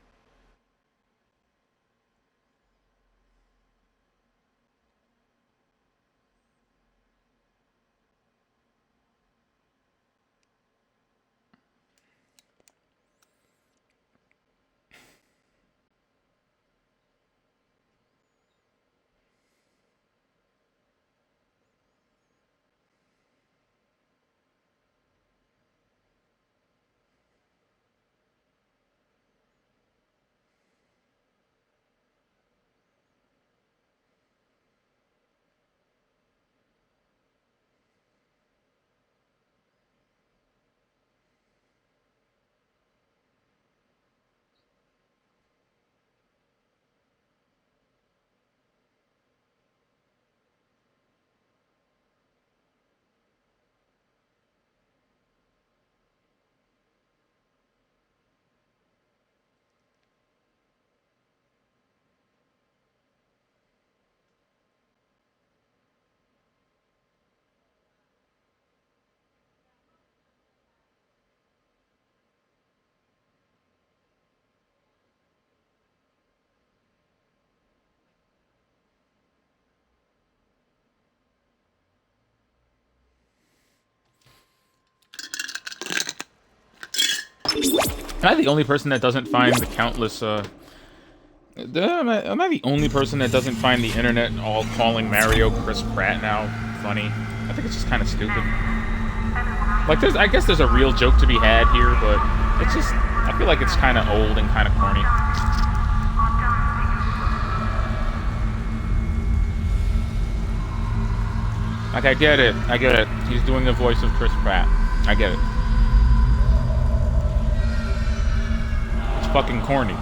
Speaker 1: Am I the only person that doesn't find the countless Am I the only person that doesn't find the internet all calling Mario Chris Pratt now funny? I think it's just kind of stupid. Like, I guess there's a real joke to be had here, but it's just, I feel like it's kind of old and kind of corny. Like, I get it. He's doing the voice of Chris Pratt. I get it. It's fucking corny.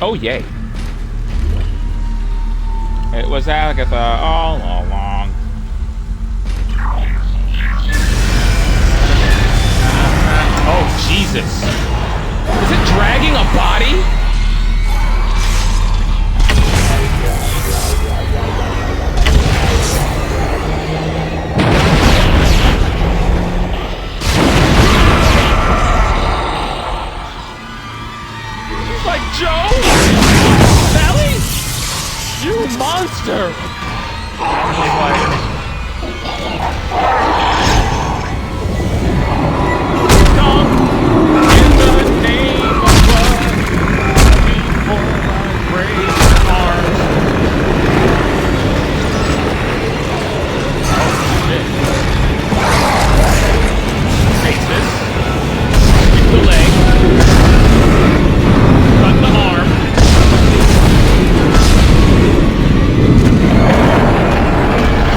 Speaker 1: Oh, yay. It was Agatha all along. Oh, Jesus. Is it dragging a body? It's like, Joe? Sally? You monster! I was like... Come in the name of love before I break arms. Oh, shit. Take this. Get the leg. Cut the arm.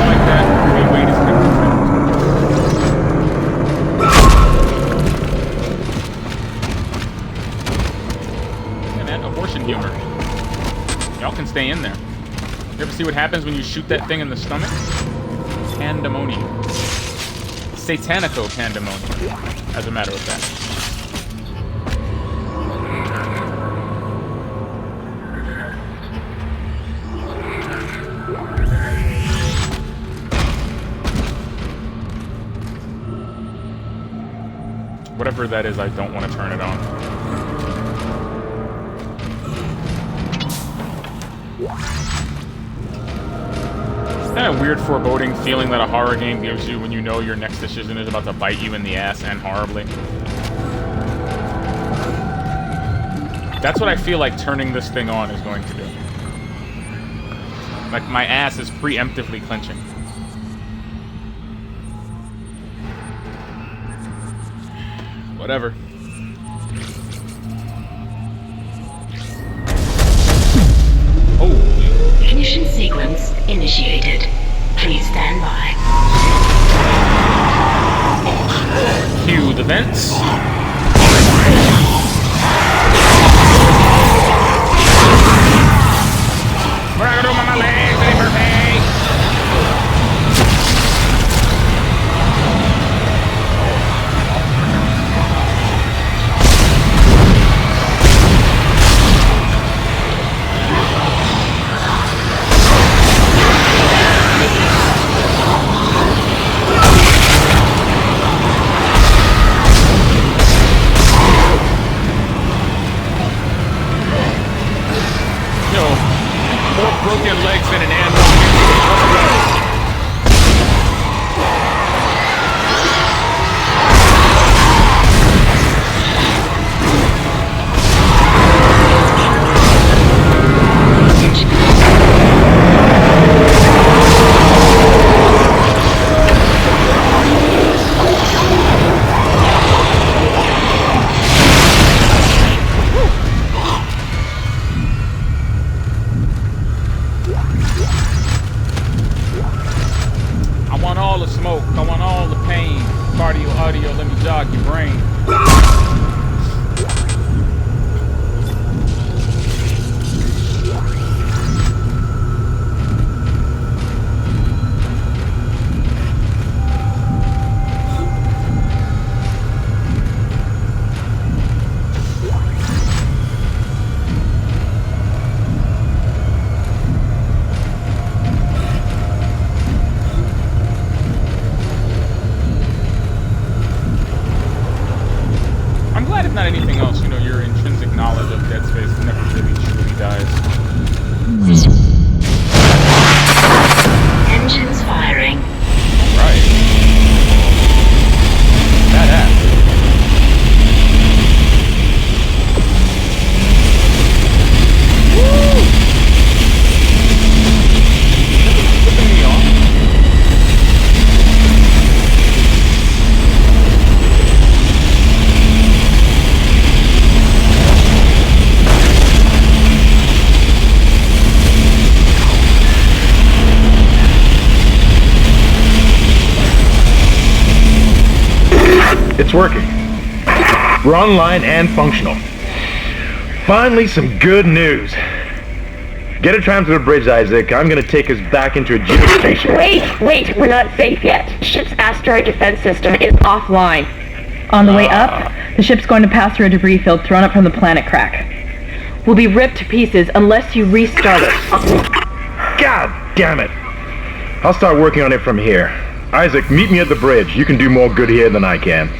Speaker 1: Like that. Okay, wait a second. And that abortion humor. Y'all can stay in there. You ever see what happens when you shoot that thing in the stomach? Pandemonium. Satanico pandemonium, as a matter of fact. Whatever that is, I don't want to turn it on. Kind of weird foreboding feeling that a horror game gives you when you know your next decision is about to bite you in the ass and horribly. That's what I feel like turning this thing on is going to do. Like, my ass is preemptively clenching. Whatever. Holy.
Speaker 4: Ignition sequence initiated. Please stand by.
Speaker 1: Cue the vents. What I gotta do with my legs? Any birthday? Broken legs and an animal.
Speaker 2: It's working. We're online and functional. Finally, some good news. Get a tram to the bridge, Isaac. I'm gonna take us back into a geostation.
Speaker 6: Wait, we're not safe yet. Ship's asteroid defense system is offline. On the way up, the ship's going to pass through a debris field thrown up from the planet crack. We'll be ripped to pieces unless you restart it.
Speaker 2: God damn it! I'll start working on it from here. Isaac, meet me at the bridge. You can do more good here than I can.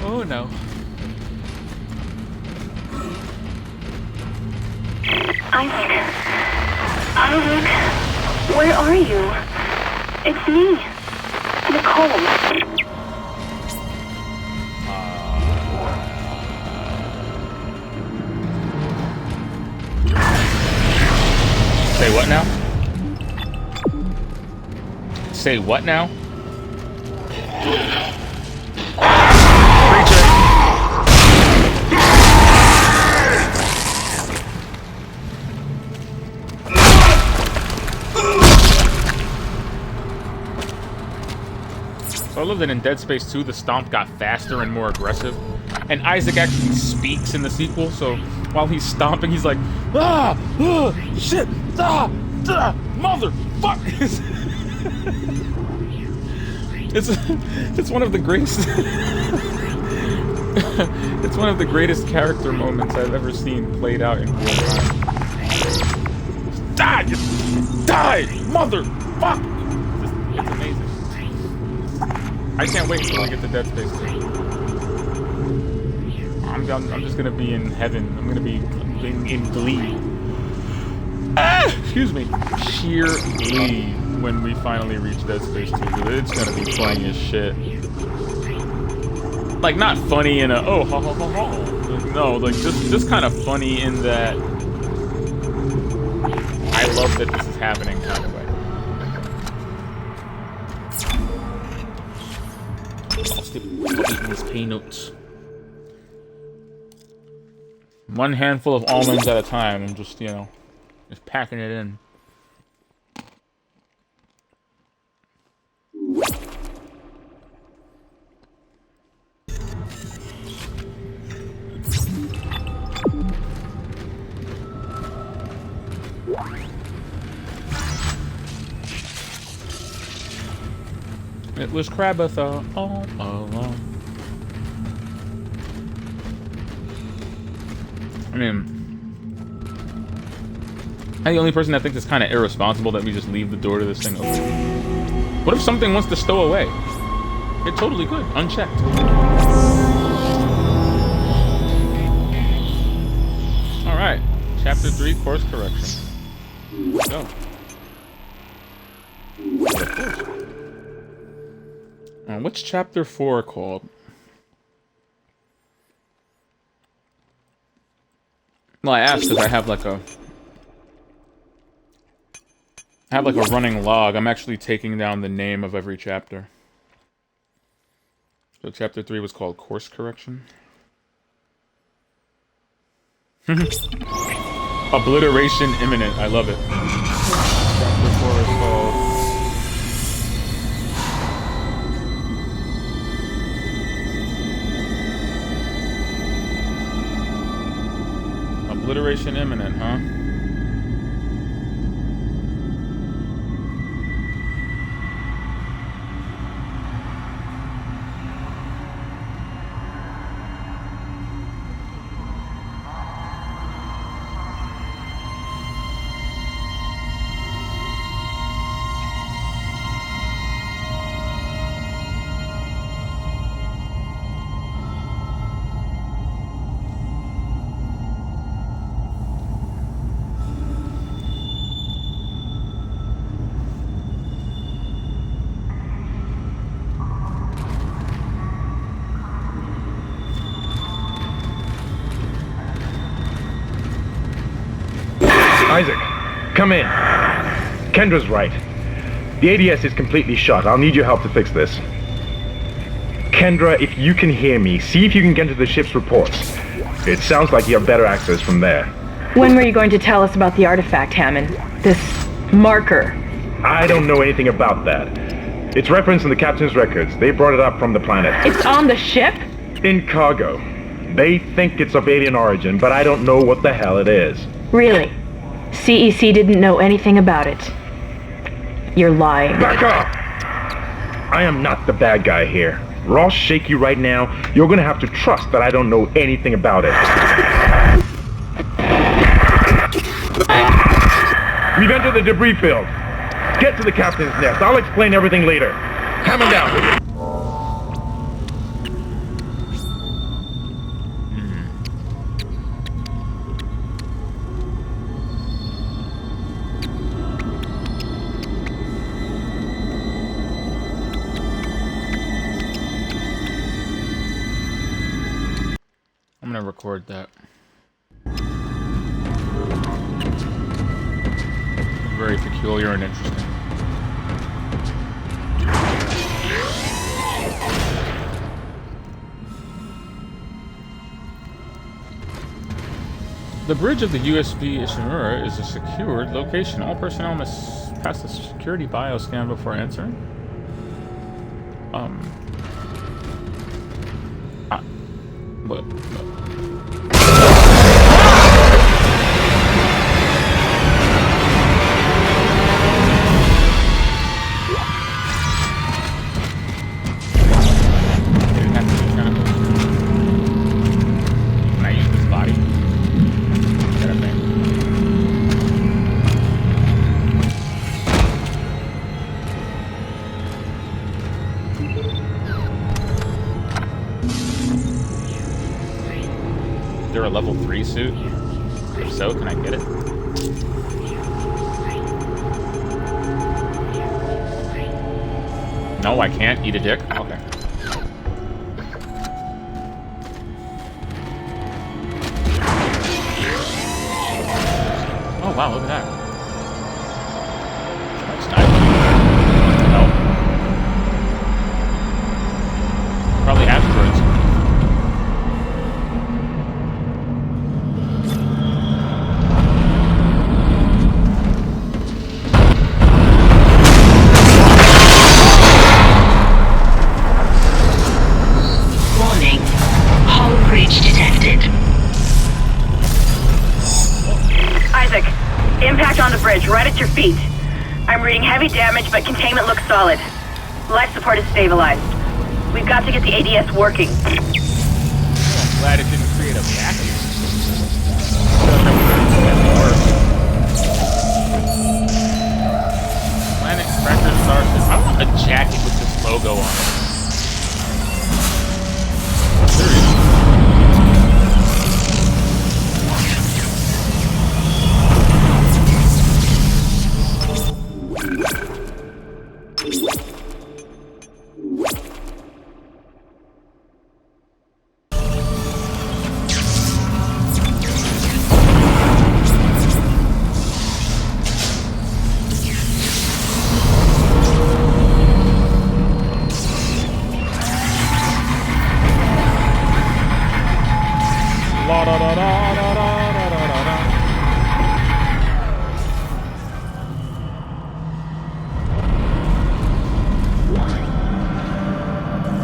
Speaker 1: Oh no.
Speaker 7: Isaac, where are you? It's me, Nicole.
Speaker 1: Say what now? Say what now? So I love that in Dead Space 2, the stomp got faster and more aggressive. And Isaac actually speaks in the sequel, so while he's stomping, he's like, shit, motherfuck! It's one of the greatest... it's one of the greatest character moments I've ever seen played out in real time. Die! Die! Motherfuck! It's amazing. I can't wait until I get to Dead Space 2. I'm just gonna be in heaven. I'm gonna be in glee. Excuse me. Sheer glee when we finally reach Dead Space 2. It's gonna be funny as shit. Like, not funny in a, oh, ha ha ha ha. No, like, just kind of funny in that I love that this is happening kind of way. Eating these peanuts. One handful of almonds at a time. I'm just, you know, just packing it in. It was Krabatha all along. I mean, I'm the only person that thinks it's kind of irresponsible that we just leave the door to this thing open. What if something wants to stow away? It totally could, unchecked. Alright, Chapter 3, Course Correction. Let's go. What's Chapter 4 called? Well, I asked because I have like a running log. I'm actually taking down the name of every chapter. So Chapter 3 was called Course Correction. Obliteration imminent. I love it. Chapter 4 is called... Obliteration imminent, huh?
Speaker 2: Come in. Kendra's right. The ADS is completely shut. I'll need your help to fix this. Kendra, if you can hear me, see if you can get into the ship's reports. It sounds like you have better access from there.
Speaker 6: When were you going to tell us about the artifact, Hammond? This marker?
Speaker 2: I don't know anything about that. It's referenced in the captain's records. They brought it up from the planet.
Speaker 6: It's on the ship?
Speaker 2: In cargo. They think it's of alien origin, but I don't know what the hell it is.
Speaker 6: Really? CEC didn't know anything about it. You're lying.
Speaker 2: Back up! I am not the bad guy here. Ross shaky right now. You're gonna have to trust that I don't know anything about it. We've entered the debris field. Get to the captain's nest. I'll explain everything later. Hammond down.
Speaker 1: I'm gonna record that. Very peculiar and interesting. The bridge of the USV Ishimura is a secured location. All personnel must pass the security bioscan before answering. What? A level 3 suit? If so, can I get it? No, I can't eat a dick? Okay. Oh wow, look at that. That's nice. No. Probably asteroids.
Speaker 7: Right at your feet. I'm reading heavy damage, but containment looks solid. Life support is stabilized. We've got to get the ADS working.
Speaker 1: Oh, I'm glad it didn't create a vacuum. Planet Cracker Starship. I want a jacket with this logo on it. Seriously.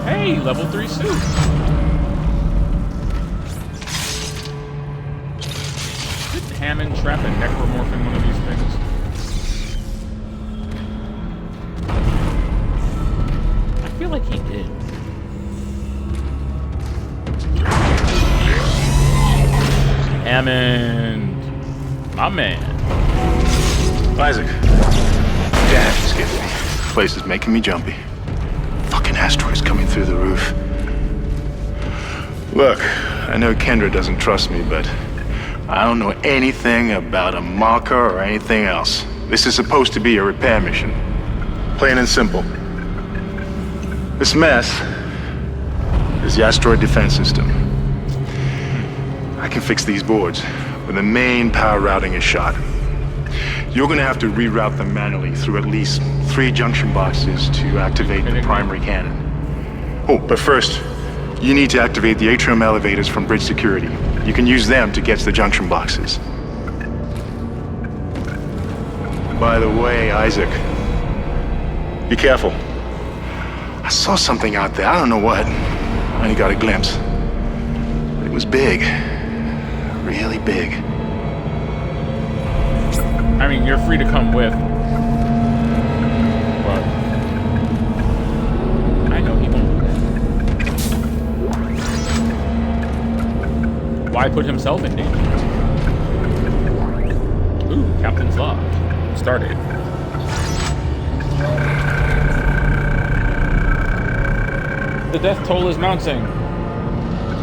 Speaker 1: Hey, level 3 suit. Did Hammond trap a necromorph in one of these things? I feel like he did. Hammond. My man.
Speaker 5: Isaac. Damn, it's getting me. This place is making me jumpy. Fucking asteroids coming through the roof. Look, I know Kendra doesn't trust me, but I don't know anything about a marker or anything else. This is supposed to be a repair mission. Plain and simple. This mess is the asteroid defense system. I can fix these boards when the main power routing is shot. You're gonna have to reroute them manually through at least 3 junction boxes to activate the primary cannon. Oh, but first, you need to activate the atrium elevators from bridge security. You can use them to get to the junction boxes. By the way, Isaac, be careful. I saw something out there, I don't know what. I only got a glimpse. But it was big. Really big.
Speaker 1: I mean, you're free to come with. But I know he won't. Why put himself in danger? Ooh, Captain's Lodge. Started. The death toll is mounting.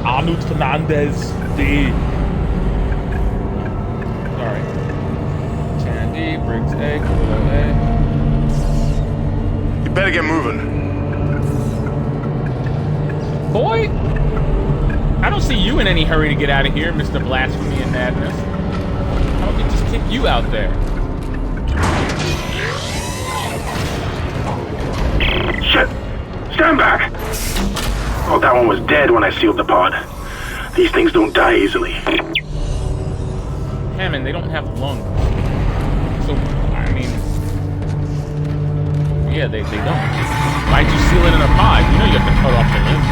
Speaker 1: Arnold Fernandez D. Alright. Tandy, Briggs A, Kilo A.
Speaker 5: You better get moving.
Speaker 1: Boy! I don't see you in any hurry to get out of here, Mr. Blasphemy and Madness. How about we just kick you out there?
Speaker 8: Shit! Stand back! Oh, that one was dead when I sealed the pod. These things don't die easily.
Speaker 1: Hammond, they don't have lungs. So, I mean... Yeah, they don't. Why'd you seal it in a pod? You know you have to cut off the limbs.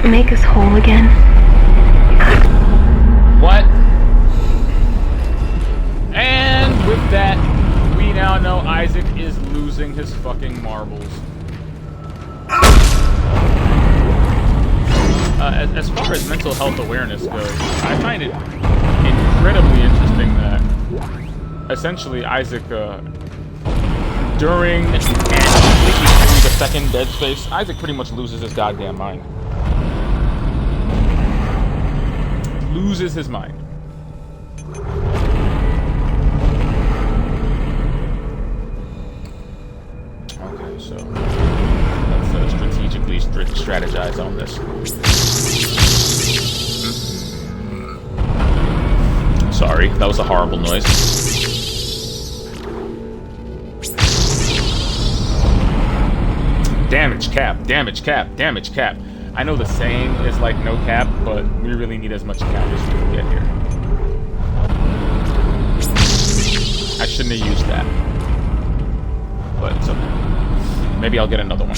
Speaker 6: Make us whole again.
Speaker 1: What? And with that, we now know Isaac is losing his fucking marbles. As far as mental health awareness goes, I find it incredibly interesting that essentially Isaac, during and completely through the second Dead Space, Isaac pretty much loses his goddamn mind. Loses his mind. Okay, so let's strategically strategize on this. Sorry, that was a horrible noise. Damage cap, damage cap, damage cap. I know the saying is like no cap, but we really need as much cap as we can get here. I shouldn't have used that. But it's okay. Maybe I'll get another one.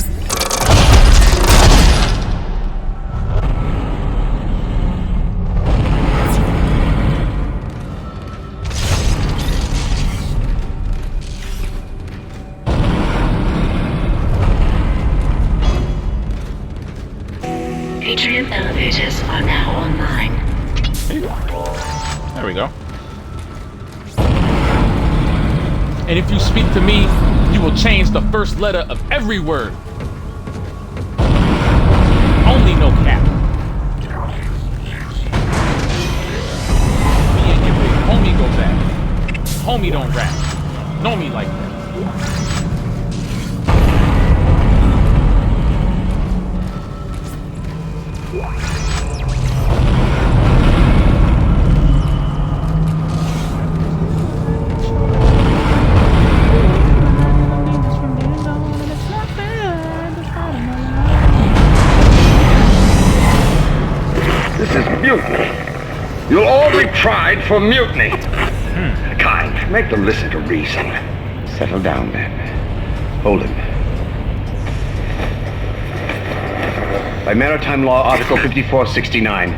Speaker 4: Atrium elevators are now online.
Speaker 1: There we go. And if you speak to me, you will change the first letter of every word. Only no cap. Homie don't rap. Know me like that.
Speaker 9: This is mutiny. You'll all be tried for mutiny. Kind, make them listen to reason. Settle down, then. Hold him. By Maritime Law, Article 5469,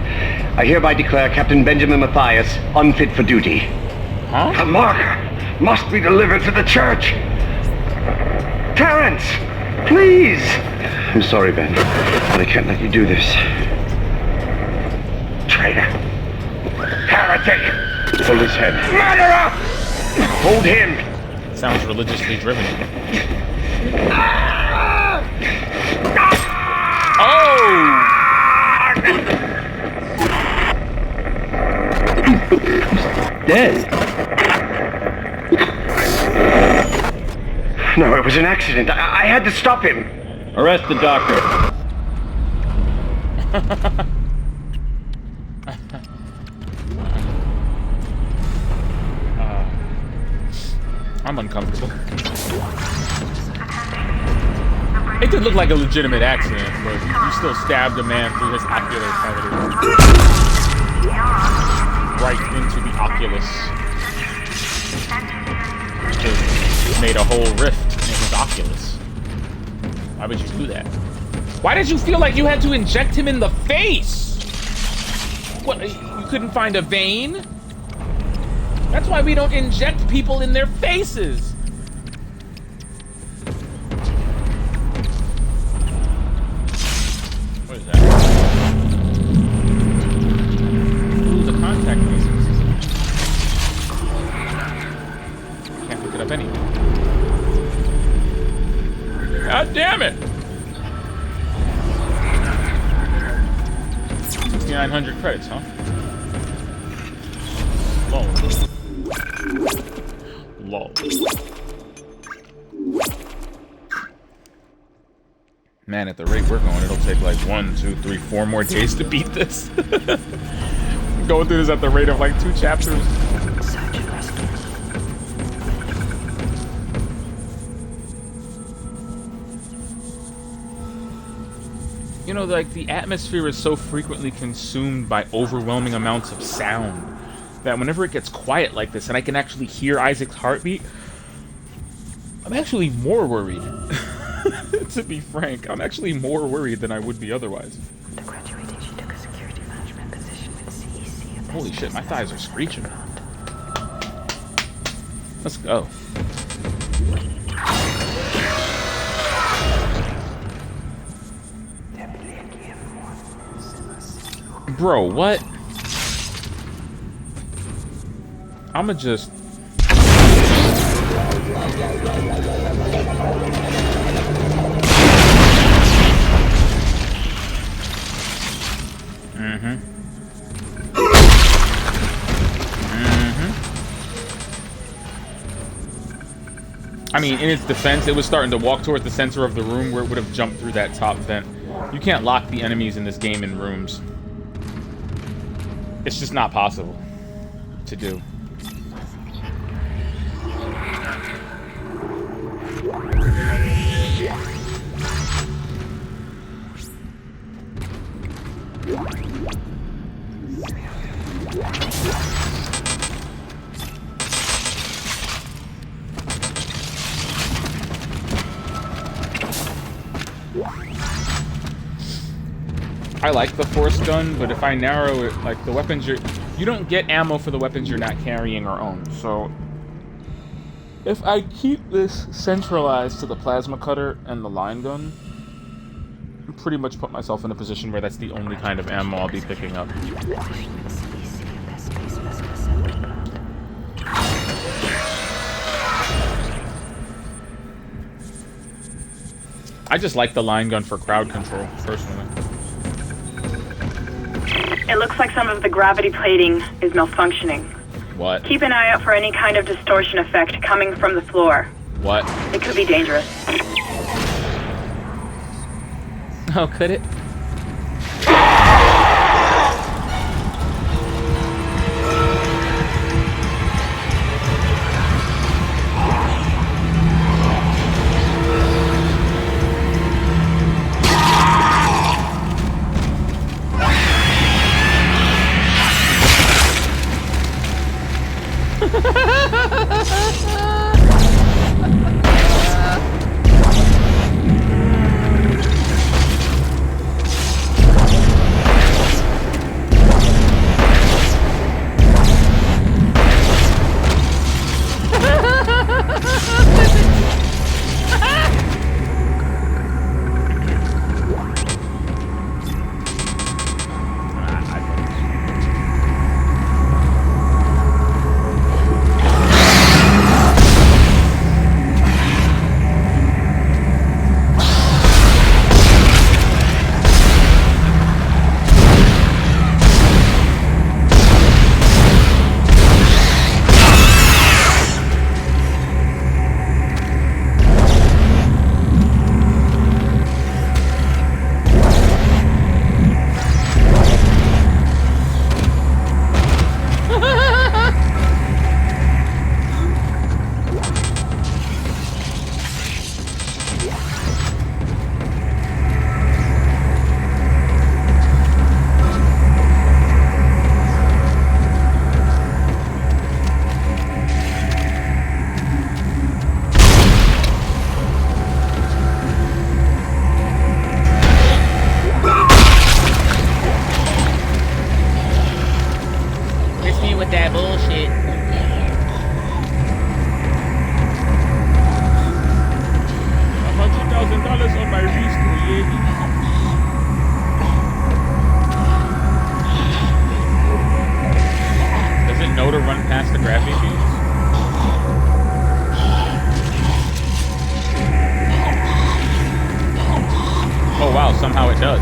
Speaker 9: I hereby declare Captain Benjamin Mathias unfit for duty.
Speaker 1: Huh?
Speaker 9: The marker must be delivered to the church. Terrence, please. I'm sorry, Ben, but I can't let you do this. Traitor. Heretic. Pull his head. Murderer! Hold him.
Speaker 1: Sounds religiously driven. Oh!
Speaker 9: Dead. No, it was an accident. I had to stop him.
Speaker 10: Arrest the doctor.
Speaker 1: I'm uncomfortable. It did look like a legitimate accident, but you still stabbed a man through his ocular cavity. Right into the oculus. Just made a whole rift in his oculus. Why would you do that? Why did you feel like you had to inject him in the face? What, you couldn't find a vein? That's why we don't inject people in their faces. What is that? Ooh, the contact pieces. Can't pick it up anyway. God damn it! 6,900 credits, huh? Lol. Lol. Man, at the rate we're going, it'll take like 1, 2, 3, 4 more days to beat this. Going through this at the rate of like 2 chapters. You know, like, the atmosphere is so frequently consumed by overwhelming amounts of sound that whenever it gets quiet like this and I can actually hear Isaac's heartbeat, I'm actually more worried. To be frank, I'm actually more worried than I would be otherwise. Holy shit, my thighs are screeching. Let's go. Bro, what? I'ma just... I mean, in its defense, it was starting to walk toward the center of the room where it would have jumped through that top vent. You can't lock the enemies in this game in rooms. It's just not possible to do. I like the force gun, but if I narrow it, like the weapons you don't get ammo for the weapons you're not carrying or own. So if I keep this centralized to the plasma cutter and the line gun, I pretty much put myself in a position where that's the only kind of ammo I'll be picking up. I just like the line gun for crowd control, personally.
Speaker 7: It looks like some of the gravity plating is malfunctioning.
Speaker 1: What?
Speaker 7: Keep an eye out for any kind of distortion effect coming from the floor.
Speaker 1: What?
Speaker 7: It could be dangerous.
Speaker 1: Oh, could it? Somehow it does.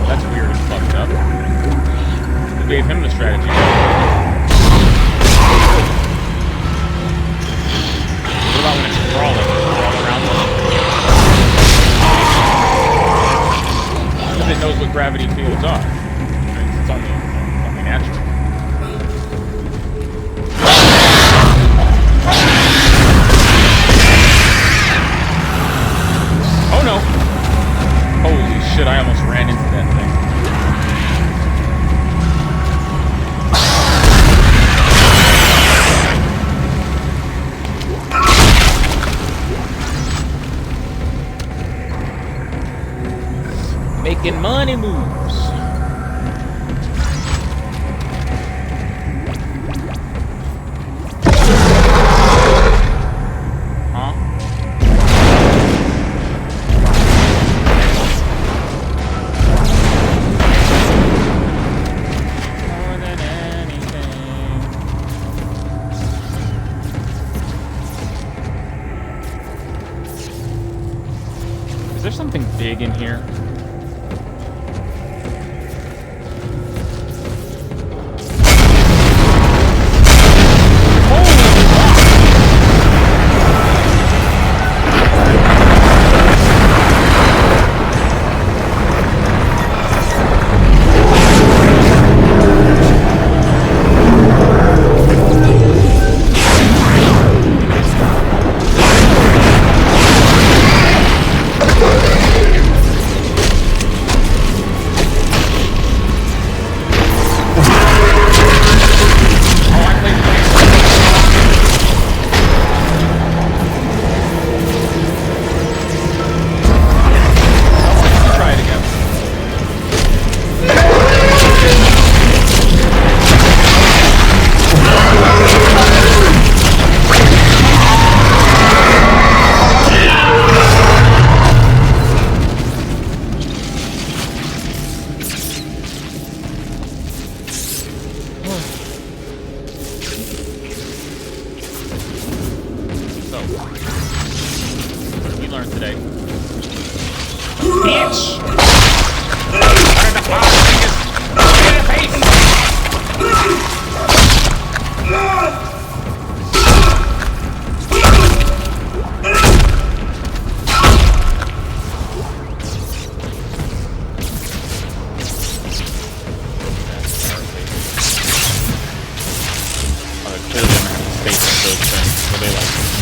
Speaker 1: That's weird and fucked up. Who gave him the strategy? What about when it's crawling? Crawl around them? Because it knows what gravity fields are. It's only natural. Oh no! Holy shit, I almost ran into that thing. Making money moves. Huh? More than anything. Is there something big in here?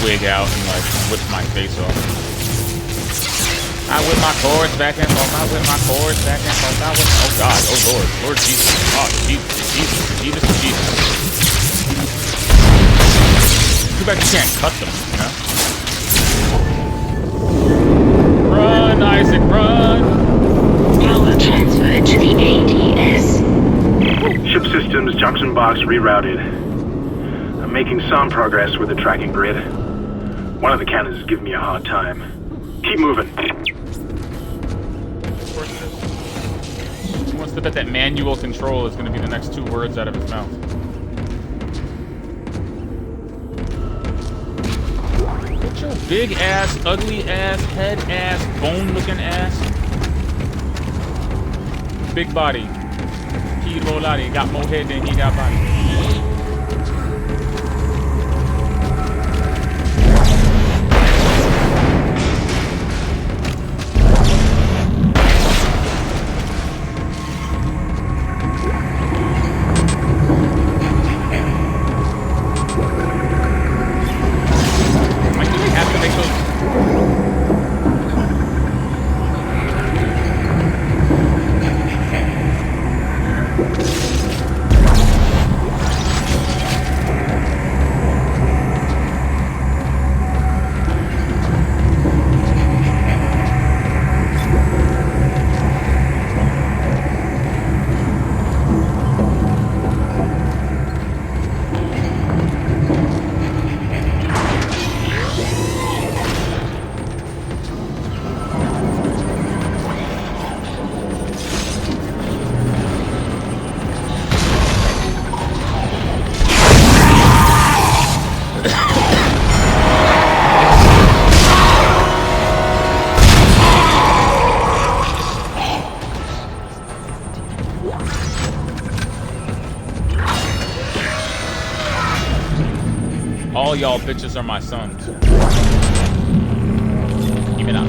Speaker 1: wig out and like whip my face off. I whip my cords back and forth. I whip my cords back and forth. I whip. Oh God. Oh Lord. Lord Jesus. Oh Jesus. Jesus. Jesus. Too bad you can't cut them. You know? Run, Isaac. Run.
Speaker 4: Power transferred to the ADS.
Speaker 8: Ship systems, junction box rerouted. I'm making some progress with the tracking grid. One of the cannons is giving me a hard time. Keep moving.
Speaker 1: Of course it is. He wants to bet that manual control is going to be the next 2 words out of his mouth. Get your big ass, ugly ass, head ass, bone looking ass. Big body. Kilo Lottie got more head than he got body. All y'all bitches are my sons. Give me that.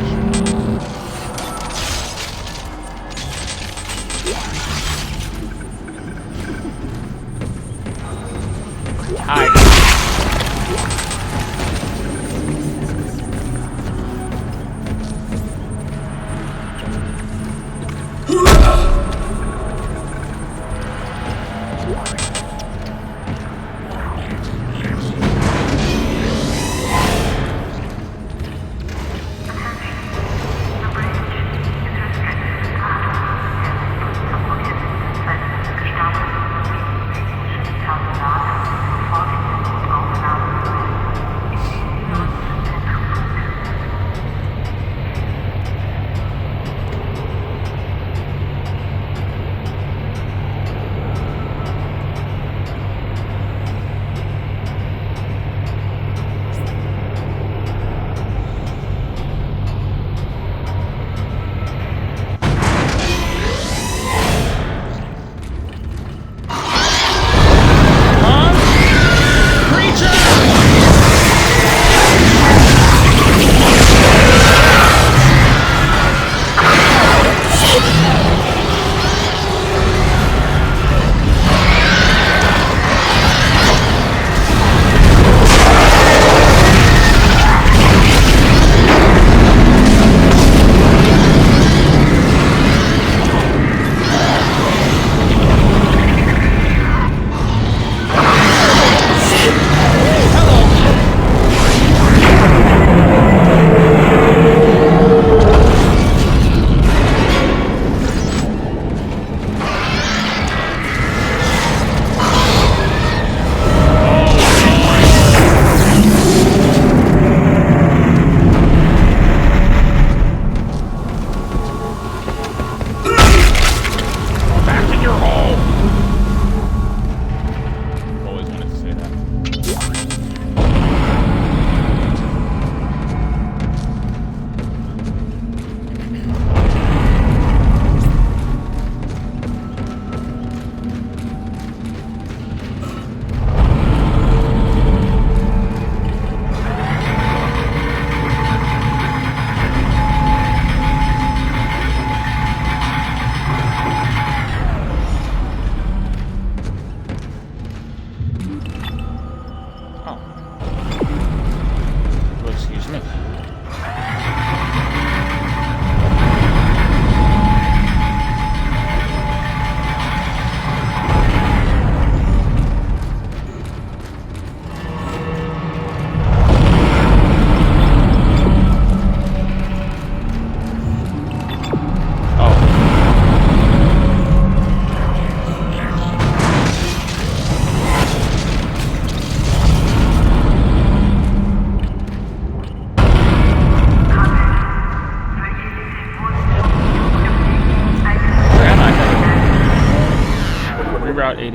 Speaker 1: Hi.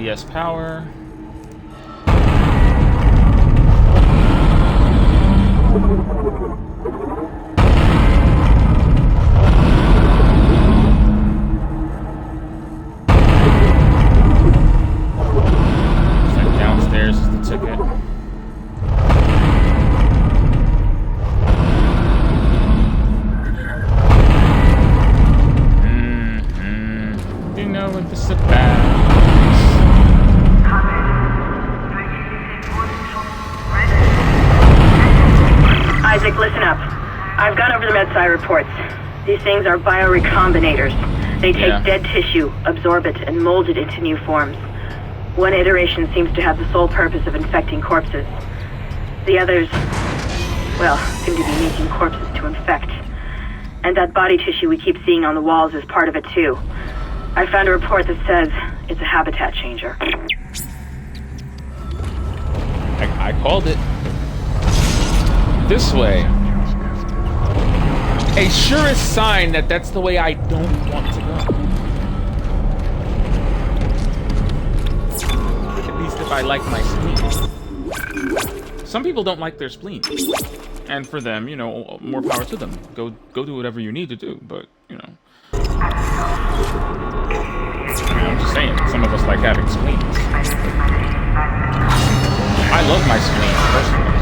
Speaker 1: ES power. Downstairs is the ticket. Do you know what this is about?
Speaker 7: Isaac, listen up. I've gone over the MedSci reports. These things are biorecombinators. They take dead tissue, absorb it, and mold it into new forms. One iteration seems to have the sole purpose of infecting corpses. The others, well, seem to be making corpses to infect. And that body tissue we keep seeing on the walls is part of it too. I found a report that says it's a habitat changer.
Speaker 1: I called it. This way. A surest sign that that's the way I don't want to go. At least if I like my spleen. Some people don't like their spleen. And for them, you know, more power to them. Go do whatever you need to do, but, you know. I mean, I'm just saying, some of us like having spleens. I love my spleen, personally.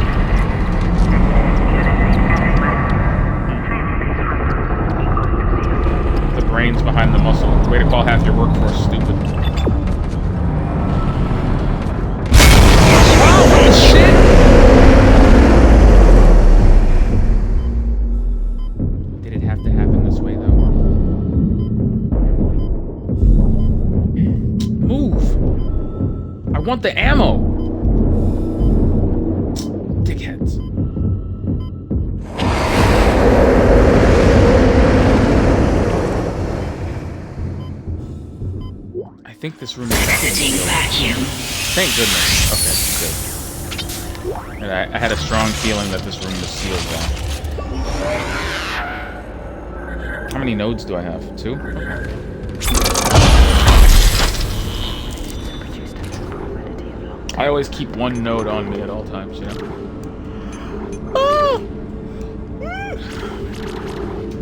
Speaker 1: The brains behind the muscle. Way to call half your workforce stupid. Oh, shit! Did it have to happen this way, though? Move! I want the ammo! Dickheads. I think this room is
Speaker 4: vacuum.
Speaker 1: Thank goodness. Okay, good. And I had a strong feeling that this room was sealed off. How many nodes do I have? 2? Okay. I always keep one node on me at all times, you know?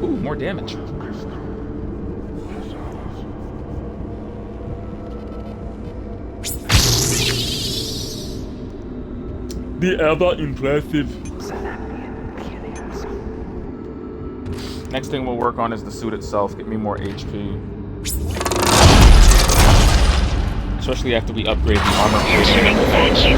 Speaker 1: Ooh, more damage. The ever impressive. Next thing we'll work on is the suit itself. Get me more HP. Especially after we upgrade the armor plating.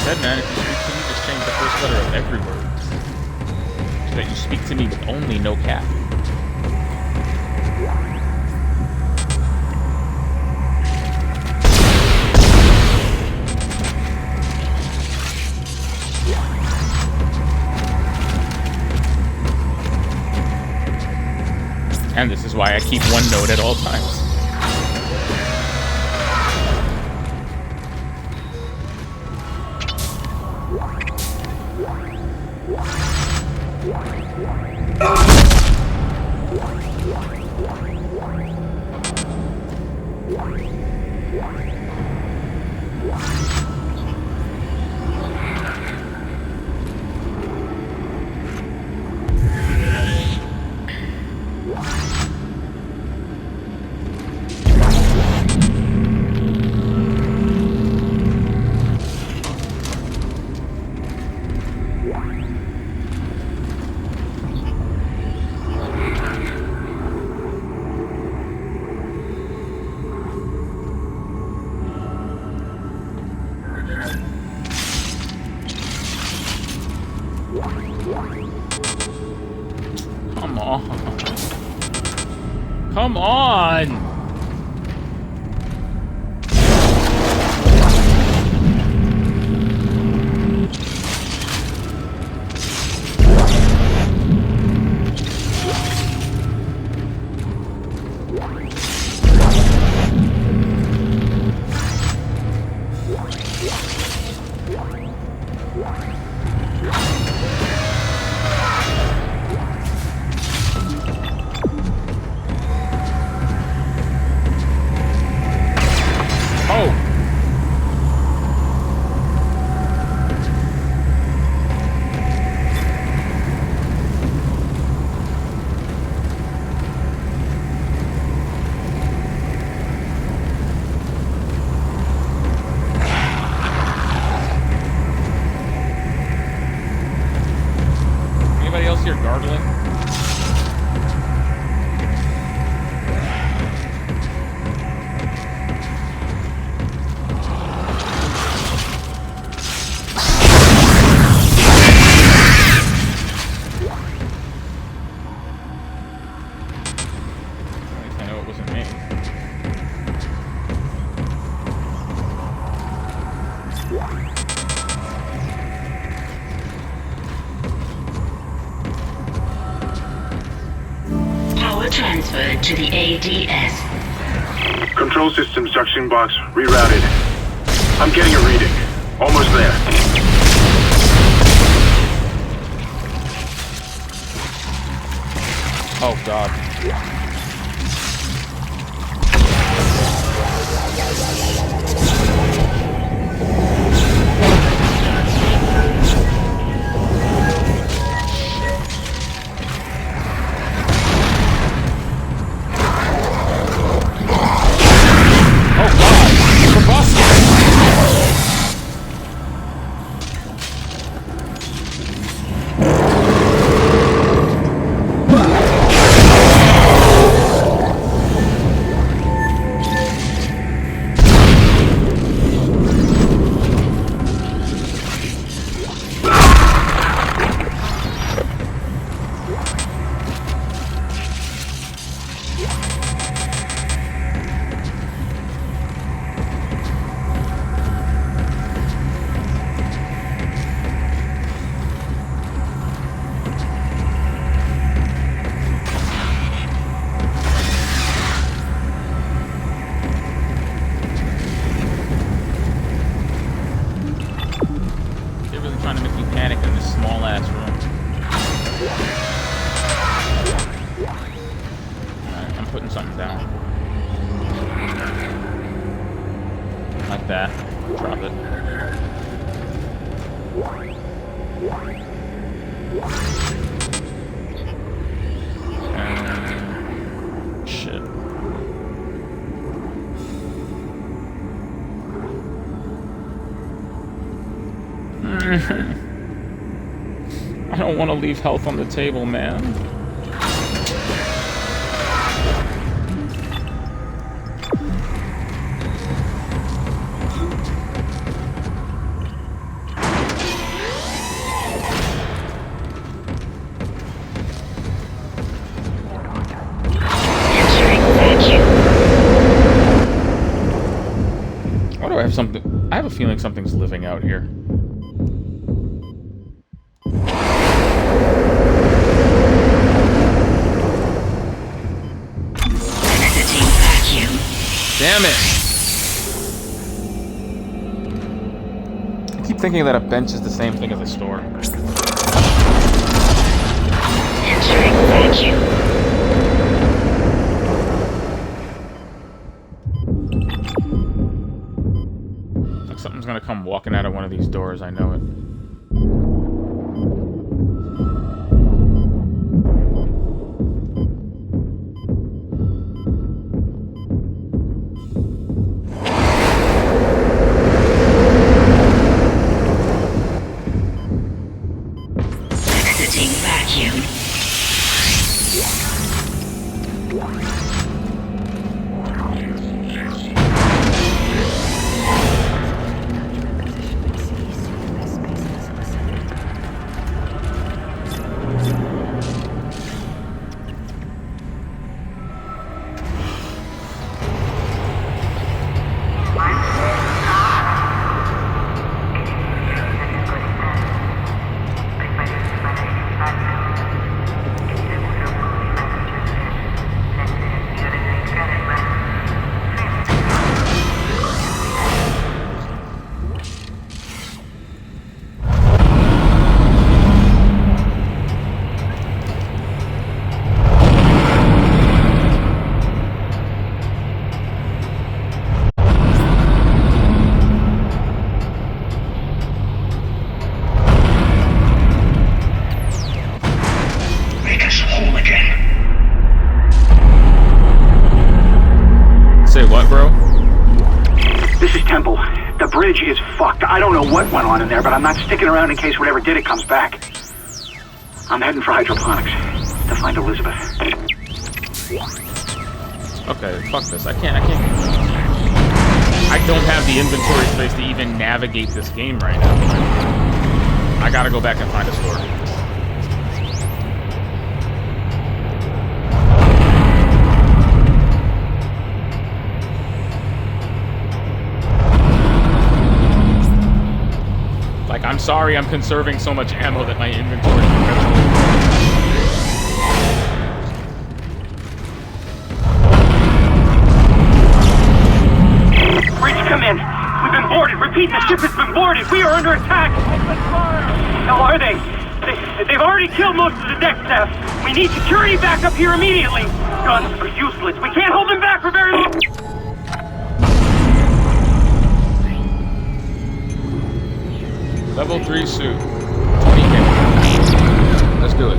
Speaker 1: Said, man, if you speak to me, just change the first letter of every word. So that you speak to me with only no cap. And this is why I keep one node at all times. Come on!
Speaker 4: Transferred to the ADS.
Speaker 8: Control systems junction box rerouted. I'm getting a reading. Almost there.
Speaker 1: Oh God. I don't want to leave health on the table, man. Why do I have something? I have a feeling something's living out here. Damn it! I keep thinking that a bench is the same thing as a store.
Speaker 4: Entering vacuum.
Speaker 1: Like something's gonna come walking out of one of these doors, I know it.
Speaker 3: Temple. The bridge is fucked. I don't know what went on in there, but I'm not sticking around in case whatever did it comes back. I'm heading for hydroponics to find Elizabeth.
Speaker 1: Okay, fuck this. I don't have the inventory space to even navigate this game right now. I gotta go back and find a store. Like, I'm sorry I'm conserving so much ammo that my inventory is perpetually.
Speaker 3: Bridge, come in. We've been boarded. Repeat, the ship has been boarded. We are under attack. How are they? They've already killed most of the deck staff. We need security back up here immediately. Guns are useless. We can't hold them back for very long.
Speaker 1: Level 3 suit. 20K. Let's do it.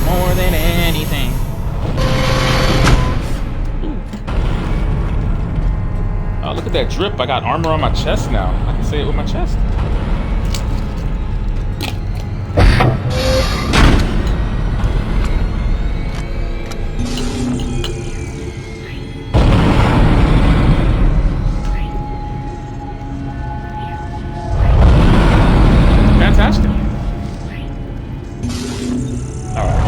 Speaker 1: More than anything. Oh, look at that drip. I got armor on my chest now. I can say it with my chest. Fantastic. Alright,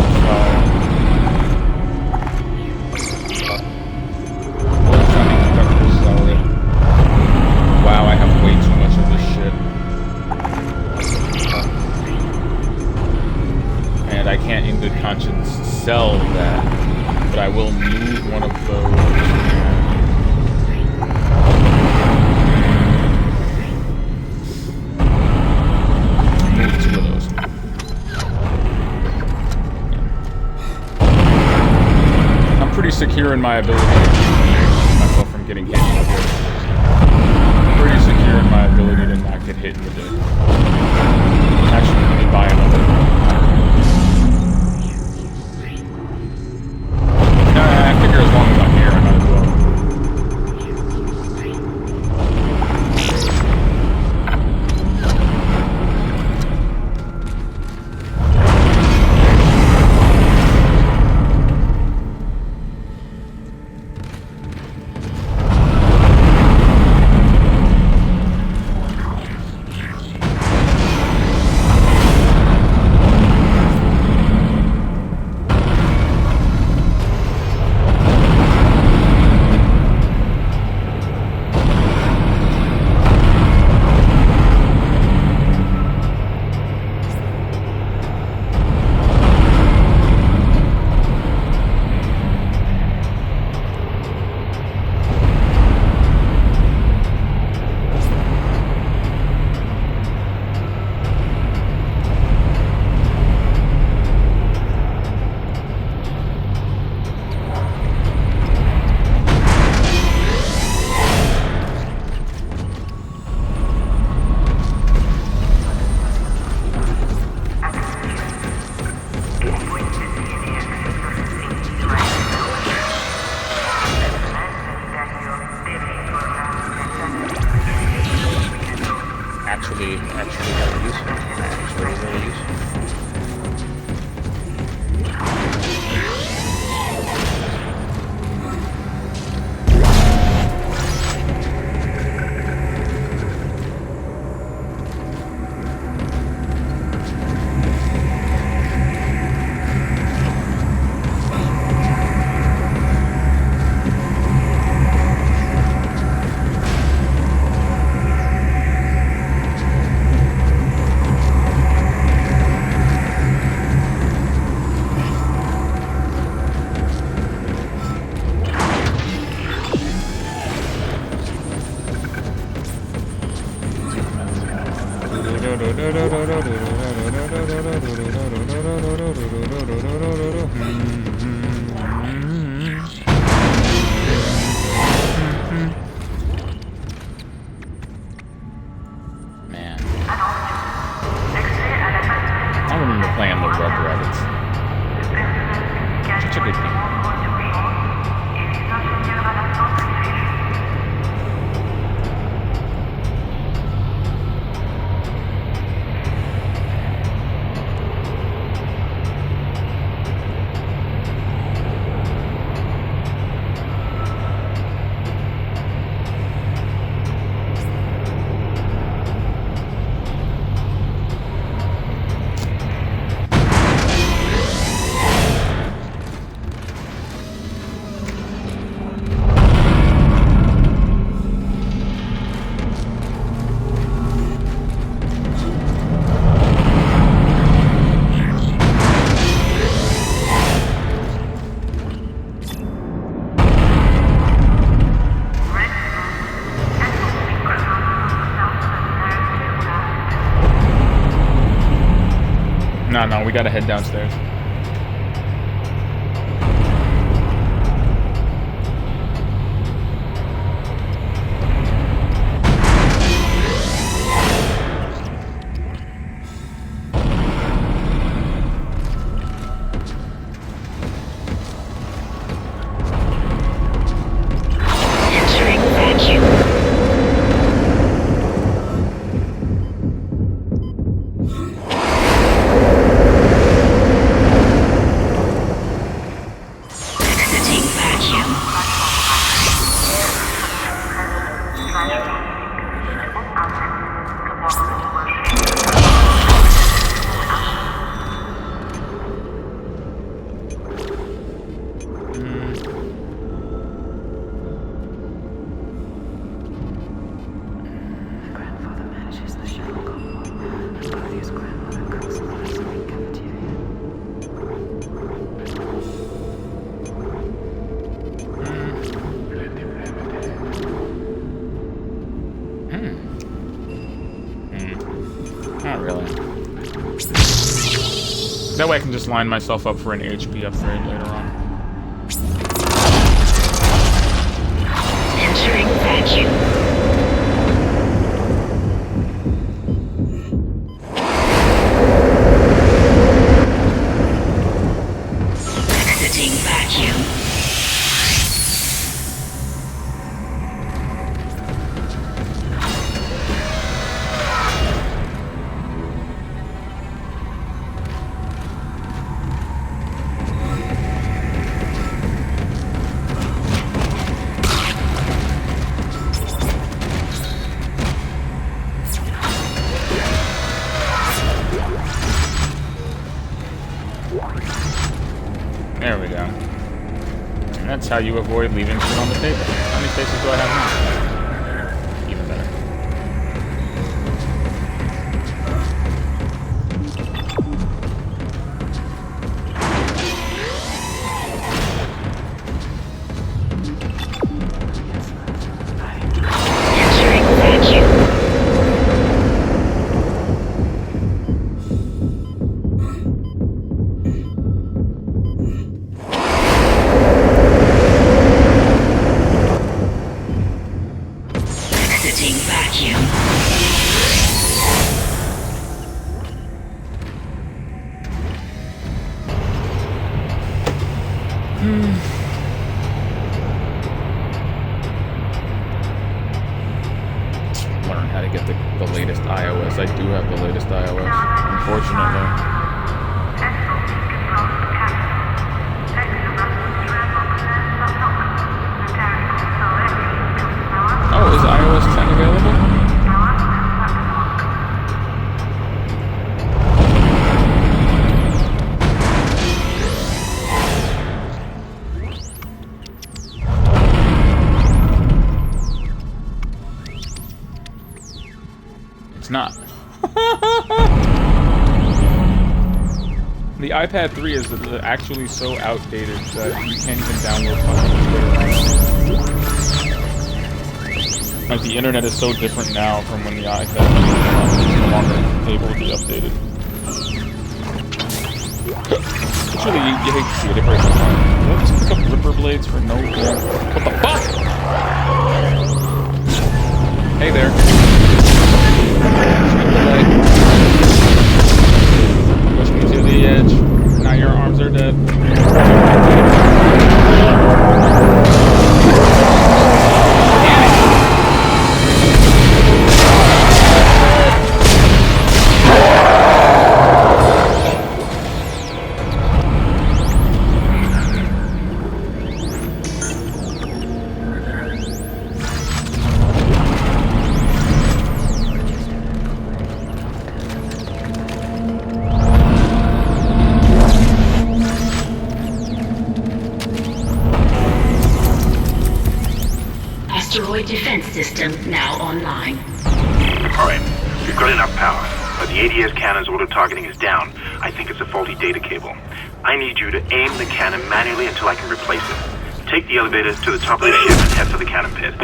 Speaker 1: wow, I have way too much of this shit. And I can't in good conscience sell that, but I will move one of those. Move 2 of those. I'm pretty secure in my ability to keep myself from getting hit in the dick. Pretty secure in my ability to not get hit in the dick. Actually, let me buy another. I figure as long as I'm here, I might as well. Actually very useful. Actually very useful. playing the Rug Rabbits. Such a good game. No, we gotta head downstairs.
Speaker 4: Entering vacuum.
Speaker 1: Not really. That way I can just line myself up for an HP upgrade later on.
Speaker 4: Entering vacuum. Exiting vacuum.
Speaker 1: There we go. And that's how you avoid leaving shit on the table. How many spaces do I have now? Even better.
Speaker 4: Entering vacuum. Exiting vacuum.
Speaker 1: Learn how to get the latest iOS. I do have the latest iOS, unfortunately. Oh, is iOS 10 available? It's not. The iPad 3 is actually so outdated that you can't even download fucking Twitter. Like, the internet is so different now from when the iPad is no longer able to be updated. It's really, you hate to see it, it breaks my heart. Did I just pick up ripper blades for no reason? What the fuck? Hey there. Push me to the
Speaker 4: asteroid defense system now online.
Speaker 8: Alright, we've got enough power, but the ADS cannon's auto-targeting is down. I think it's a faulty data cable. I need you to aim the cannon manually until I can replace it. Take the elevator to the top of the ship and head for the cannon pit.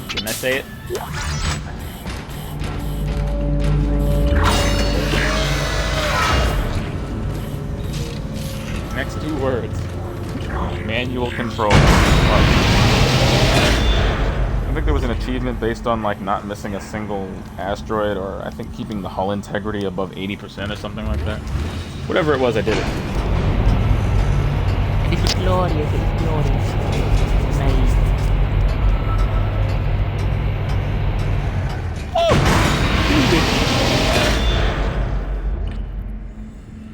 Speaker 1: Didn't I say it? Next 2 words. Manual control. I think there was an achievement based on like not missing a single asteroid, or I think keeping the hull integrity above 80% or something like that. Whatever it was, I did it.
Speaker 10: And it's glorious, it's glorious. It's amazing.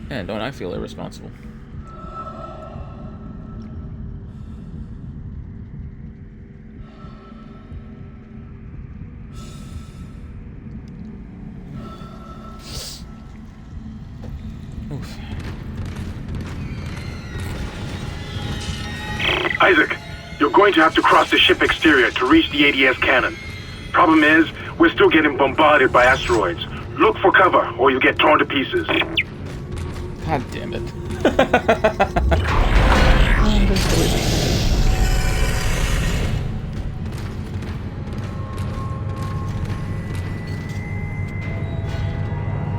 Speaker 1: Man, don't I feel irresponsible. Oof.
Speaker 8: Isaac, you're going to have to cross the ship exterior to reach the ADS cannon. Problem is, we're still getting bombarded by asteroids. Look for cover, or you'll get torn to pieces.
Speaker 1: God damn it.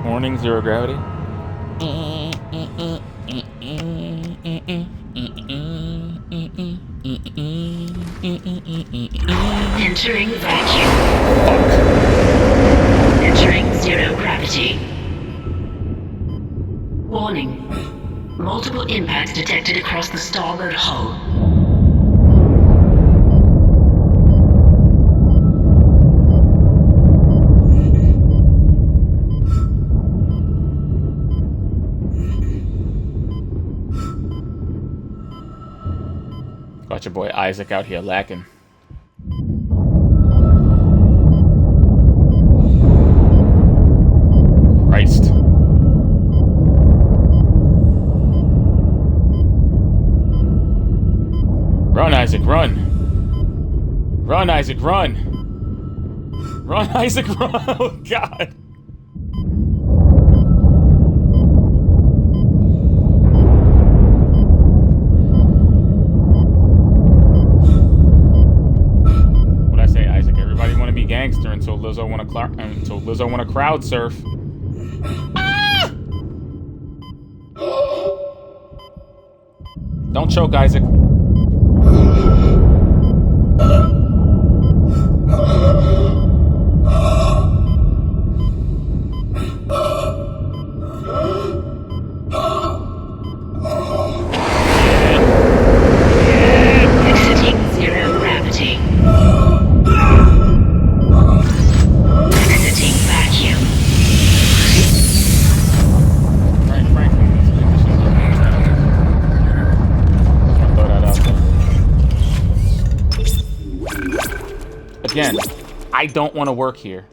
Speaker 1: Warning, 0 gravity.
Speaker 4: Entering vacuum. Entering 0 gravity. Warning. Multiple impacts detected across the starboard hull.
Speaker 1: Got your boy Isaac out here lacking. Christ. Run, Isaac, run! Run, Isaac, run! Run, Isaac, run! Oh, God! What'd I say, Isaac? Everybody want to be gangster until Lizzo want to crowd surf. Ah! Don't choke, Isaac.
Speaker 4: Exiting 0 gravity. Exiting vacuum.
Speaker 1: Frank, throw that out there. Again, I don't want to work here.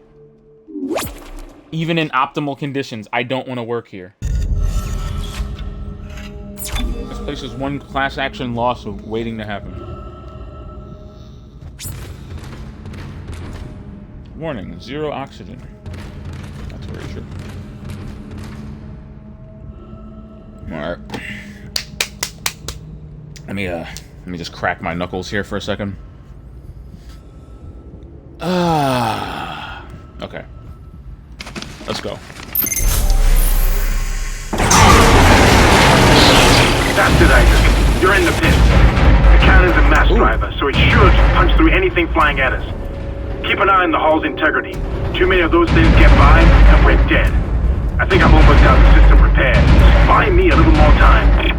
Speaker 1: Even in optimal conditions, I don't want to work here. This place is one class action lawsuit waiting to happen. Warning, 0 oxygen. That's very true. Alright. Let me just crack my knuckles here for a second. Okay. Let's go.
Speaker 8: That's it, Isaac. You're in the pit. The cannon's a mass driver, so it should punch through anything flying at us. Keep an eye on the hull's integrity. Too many of those things get by, and we're dead. I think I'm almost got the system repaired. Just buy me a little more time.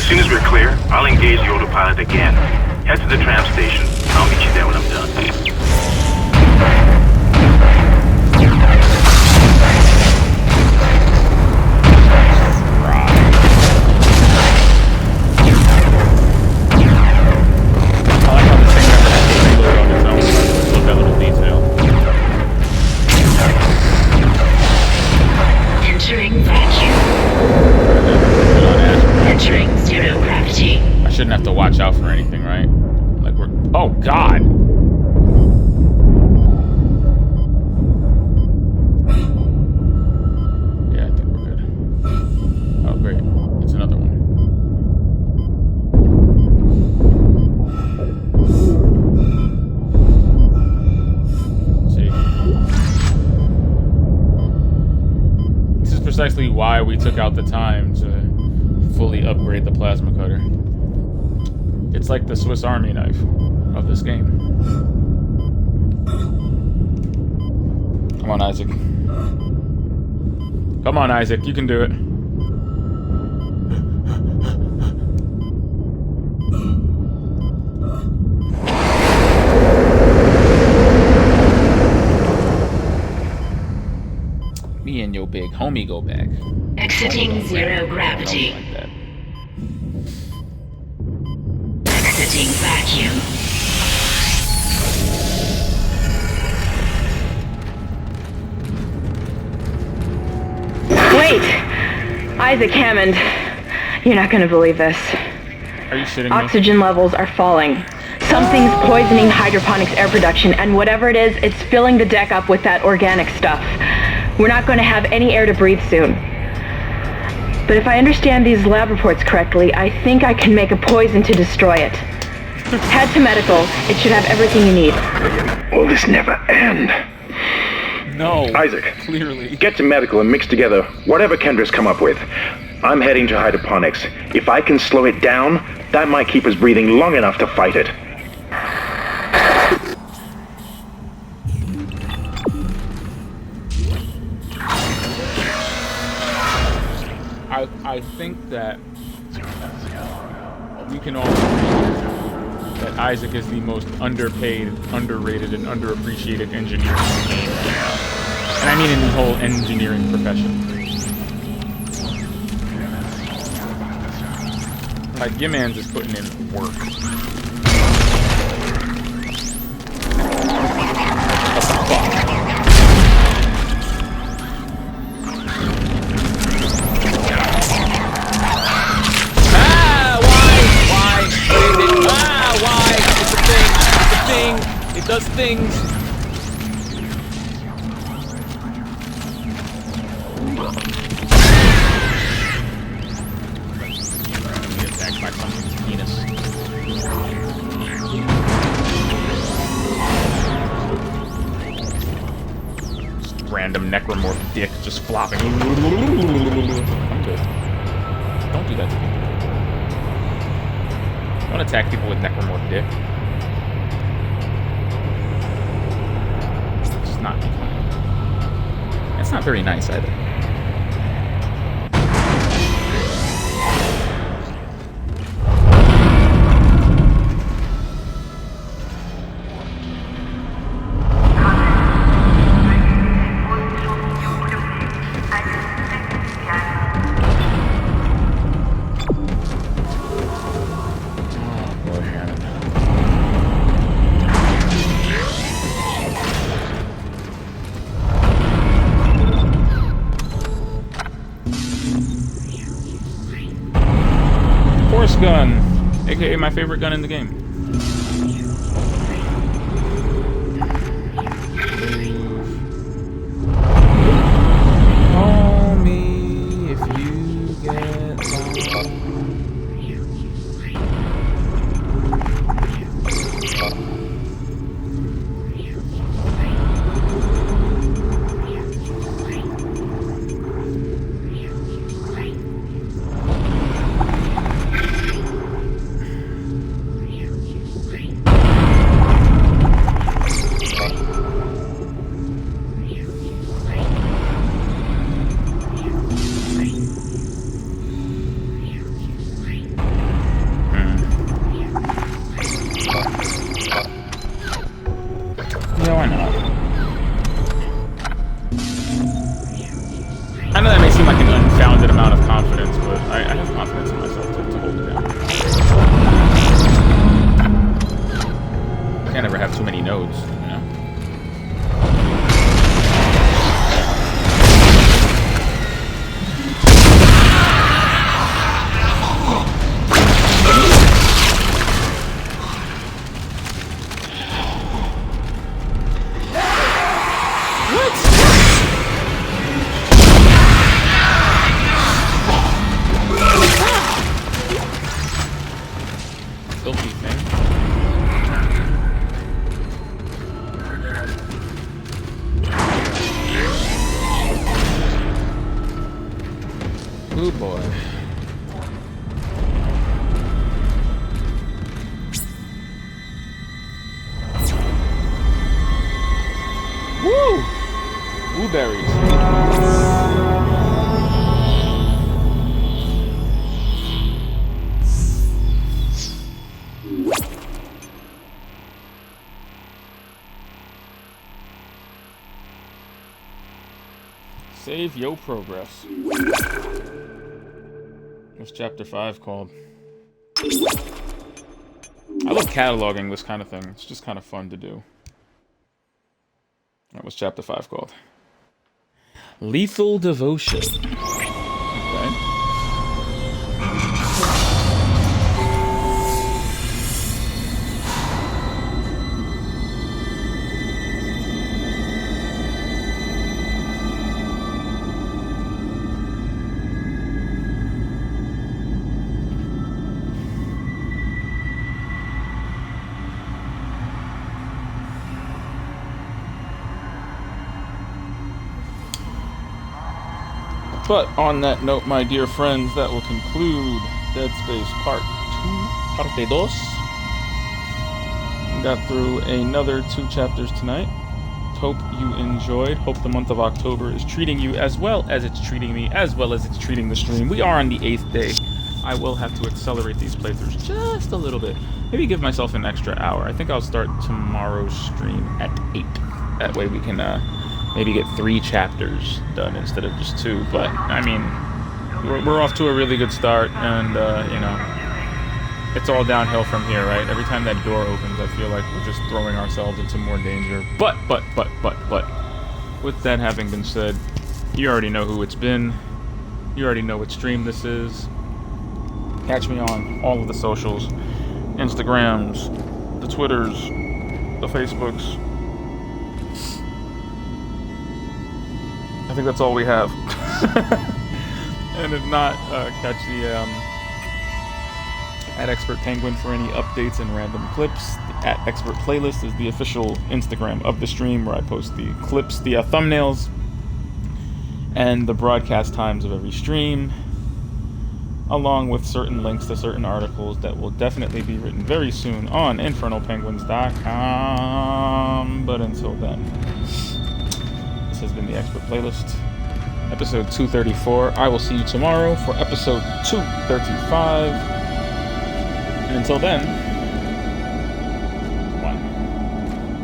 Speaker 8: soon as we're clear, I'll engage the autopilot again. Head to the tram station. I'll meet you there when I'm done.
Speaker 1: Shouldn't have to watch out for anything, right? Like we're... Oh, God! Yeah, I think we're good. Oh, great. It's another one. See? This is precisely why we took out the time to fully upgrade the plasma cutter. It's like the Swiss Army knife of this game. Come on, Isaac. Come on, Isaac. You can do it. Me and your big homie go back.
Speaker 4: Exiting zero gravity.
Speaker 1: Like that.
Speaker 4: Exiting vacuum.
Speaker 6: Wait! Isaac Hammond. You're not gonna believe this.
Speaker 1: Are you shitting me?
Speaker 6: Oxygen levels are falling. Something's poisoning hydroponics air production, and whatever it is, it's filling the deck up with that organic stuff. We're not going to have any air to breathe soon. But if I understand these lab reports correctly, I think I can make a poison to destroy it. Head to medical. It should have everything you need.
Speaker 2: Will this never end?
Speaker 1: No.
Speaker 2: Isaac,
Speaker 1: clearly.
Speaker 2: Get to medical and mix together whatever Kendra's come up with. I'm heading to hydroponics. If I can slow it down, that might keep us breathing long enough to fight it.
Speaker 1: I think that we can all agree that Isaac is the most underpaid, underrated, and underappreciated engineer in the game. And I mean in the whole engineering profession. Like, your man's just putting in work. What the fuck? It does things. Get attacked by something's penis. Just random necromorph dick just flopping. I'm good. Don't do that to me. Don't attack people with necromorph dick. Not. That's not very nice either. Gun, aka my favorite gun in the game. Call me if you get lost. nodes, you know? Filthy thing. Oh boy. Woo! Blueberries. Save yo progress. What's chapter 5 called? I love cataloging this kind of thing. It's just kind of fun to do. That was chapter 5 called. Lethal Devotion. Okay. But on that note, my dear friends, that will conclude Dead Space Part 2, Parte 2. We got through another 2 chapters tonight. Hope you enjoyed. Hope the month of October is treating you as well as it's treating me, as well as it's treating the stream. We are on the 8th day. I will have to accelerate these playthroughs just a little bit. Maybe give myself an extra hour. I think I'll start tomorrow's stream at 8. That way we can maybe get 3 chapters done instead of just 2. But I mean, we're off to a really good start, and you know, it's all downhill from here, right? Every time that door opens, I feel like we're just throwing ourselves into more danger. But with that having been said, you already know who it's been. You already know what stream this is. Catch me on all of the socials, Instagrams, the Twitters, the Facebooks. I think that's all we have. And if not, catch the at Expert Penguin for any updates and random clips. The at Expert Playlist is the official Instagram of the stream, where I post the clips, the thumbnails, and the broadcast times of every stream, along with certain links to certain articles that will definitely be written very soon on infernalpenguins.com. But until then, this has been the Expert Playlist, episode 234. I will see you tomorrow for episode 235. And until then,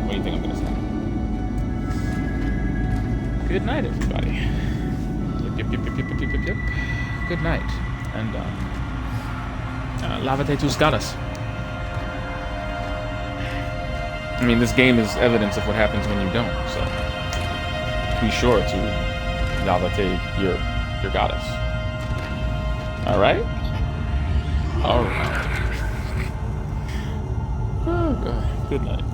Speaker 1: what do you think I'm going to say? Good night, everybody. Yep. Good night. And lavate tus caras. I mean, this game is evidence of what happens when you don't, so be sure to lavate your goddess. Alright? Alright. Oh, God. Good night.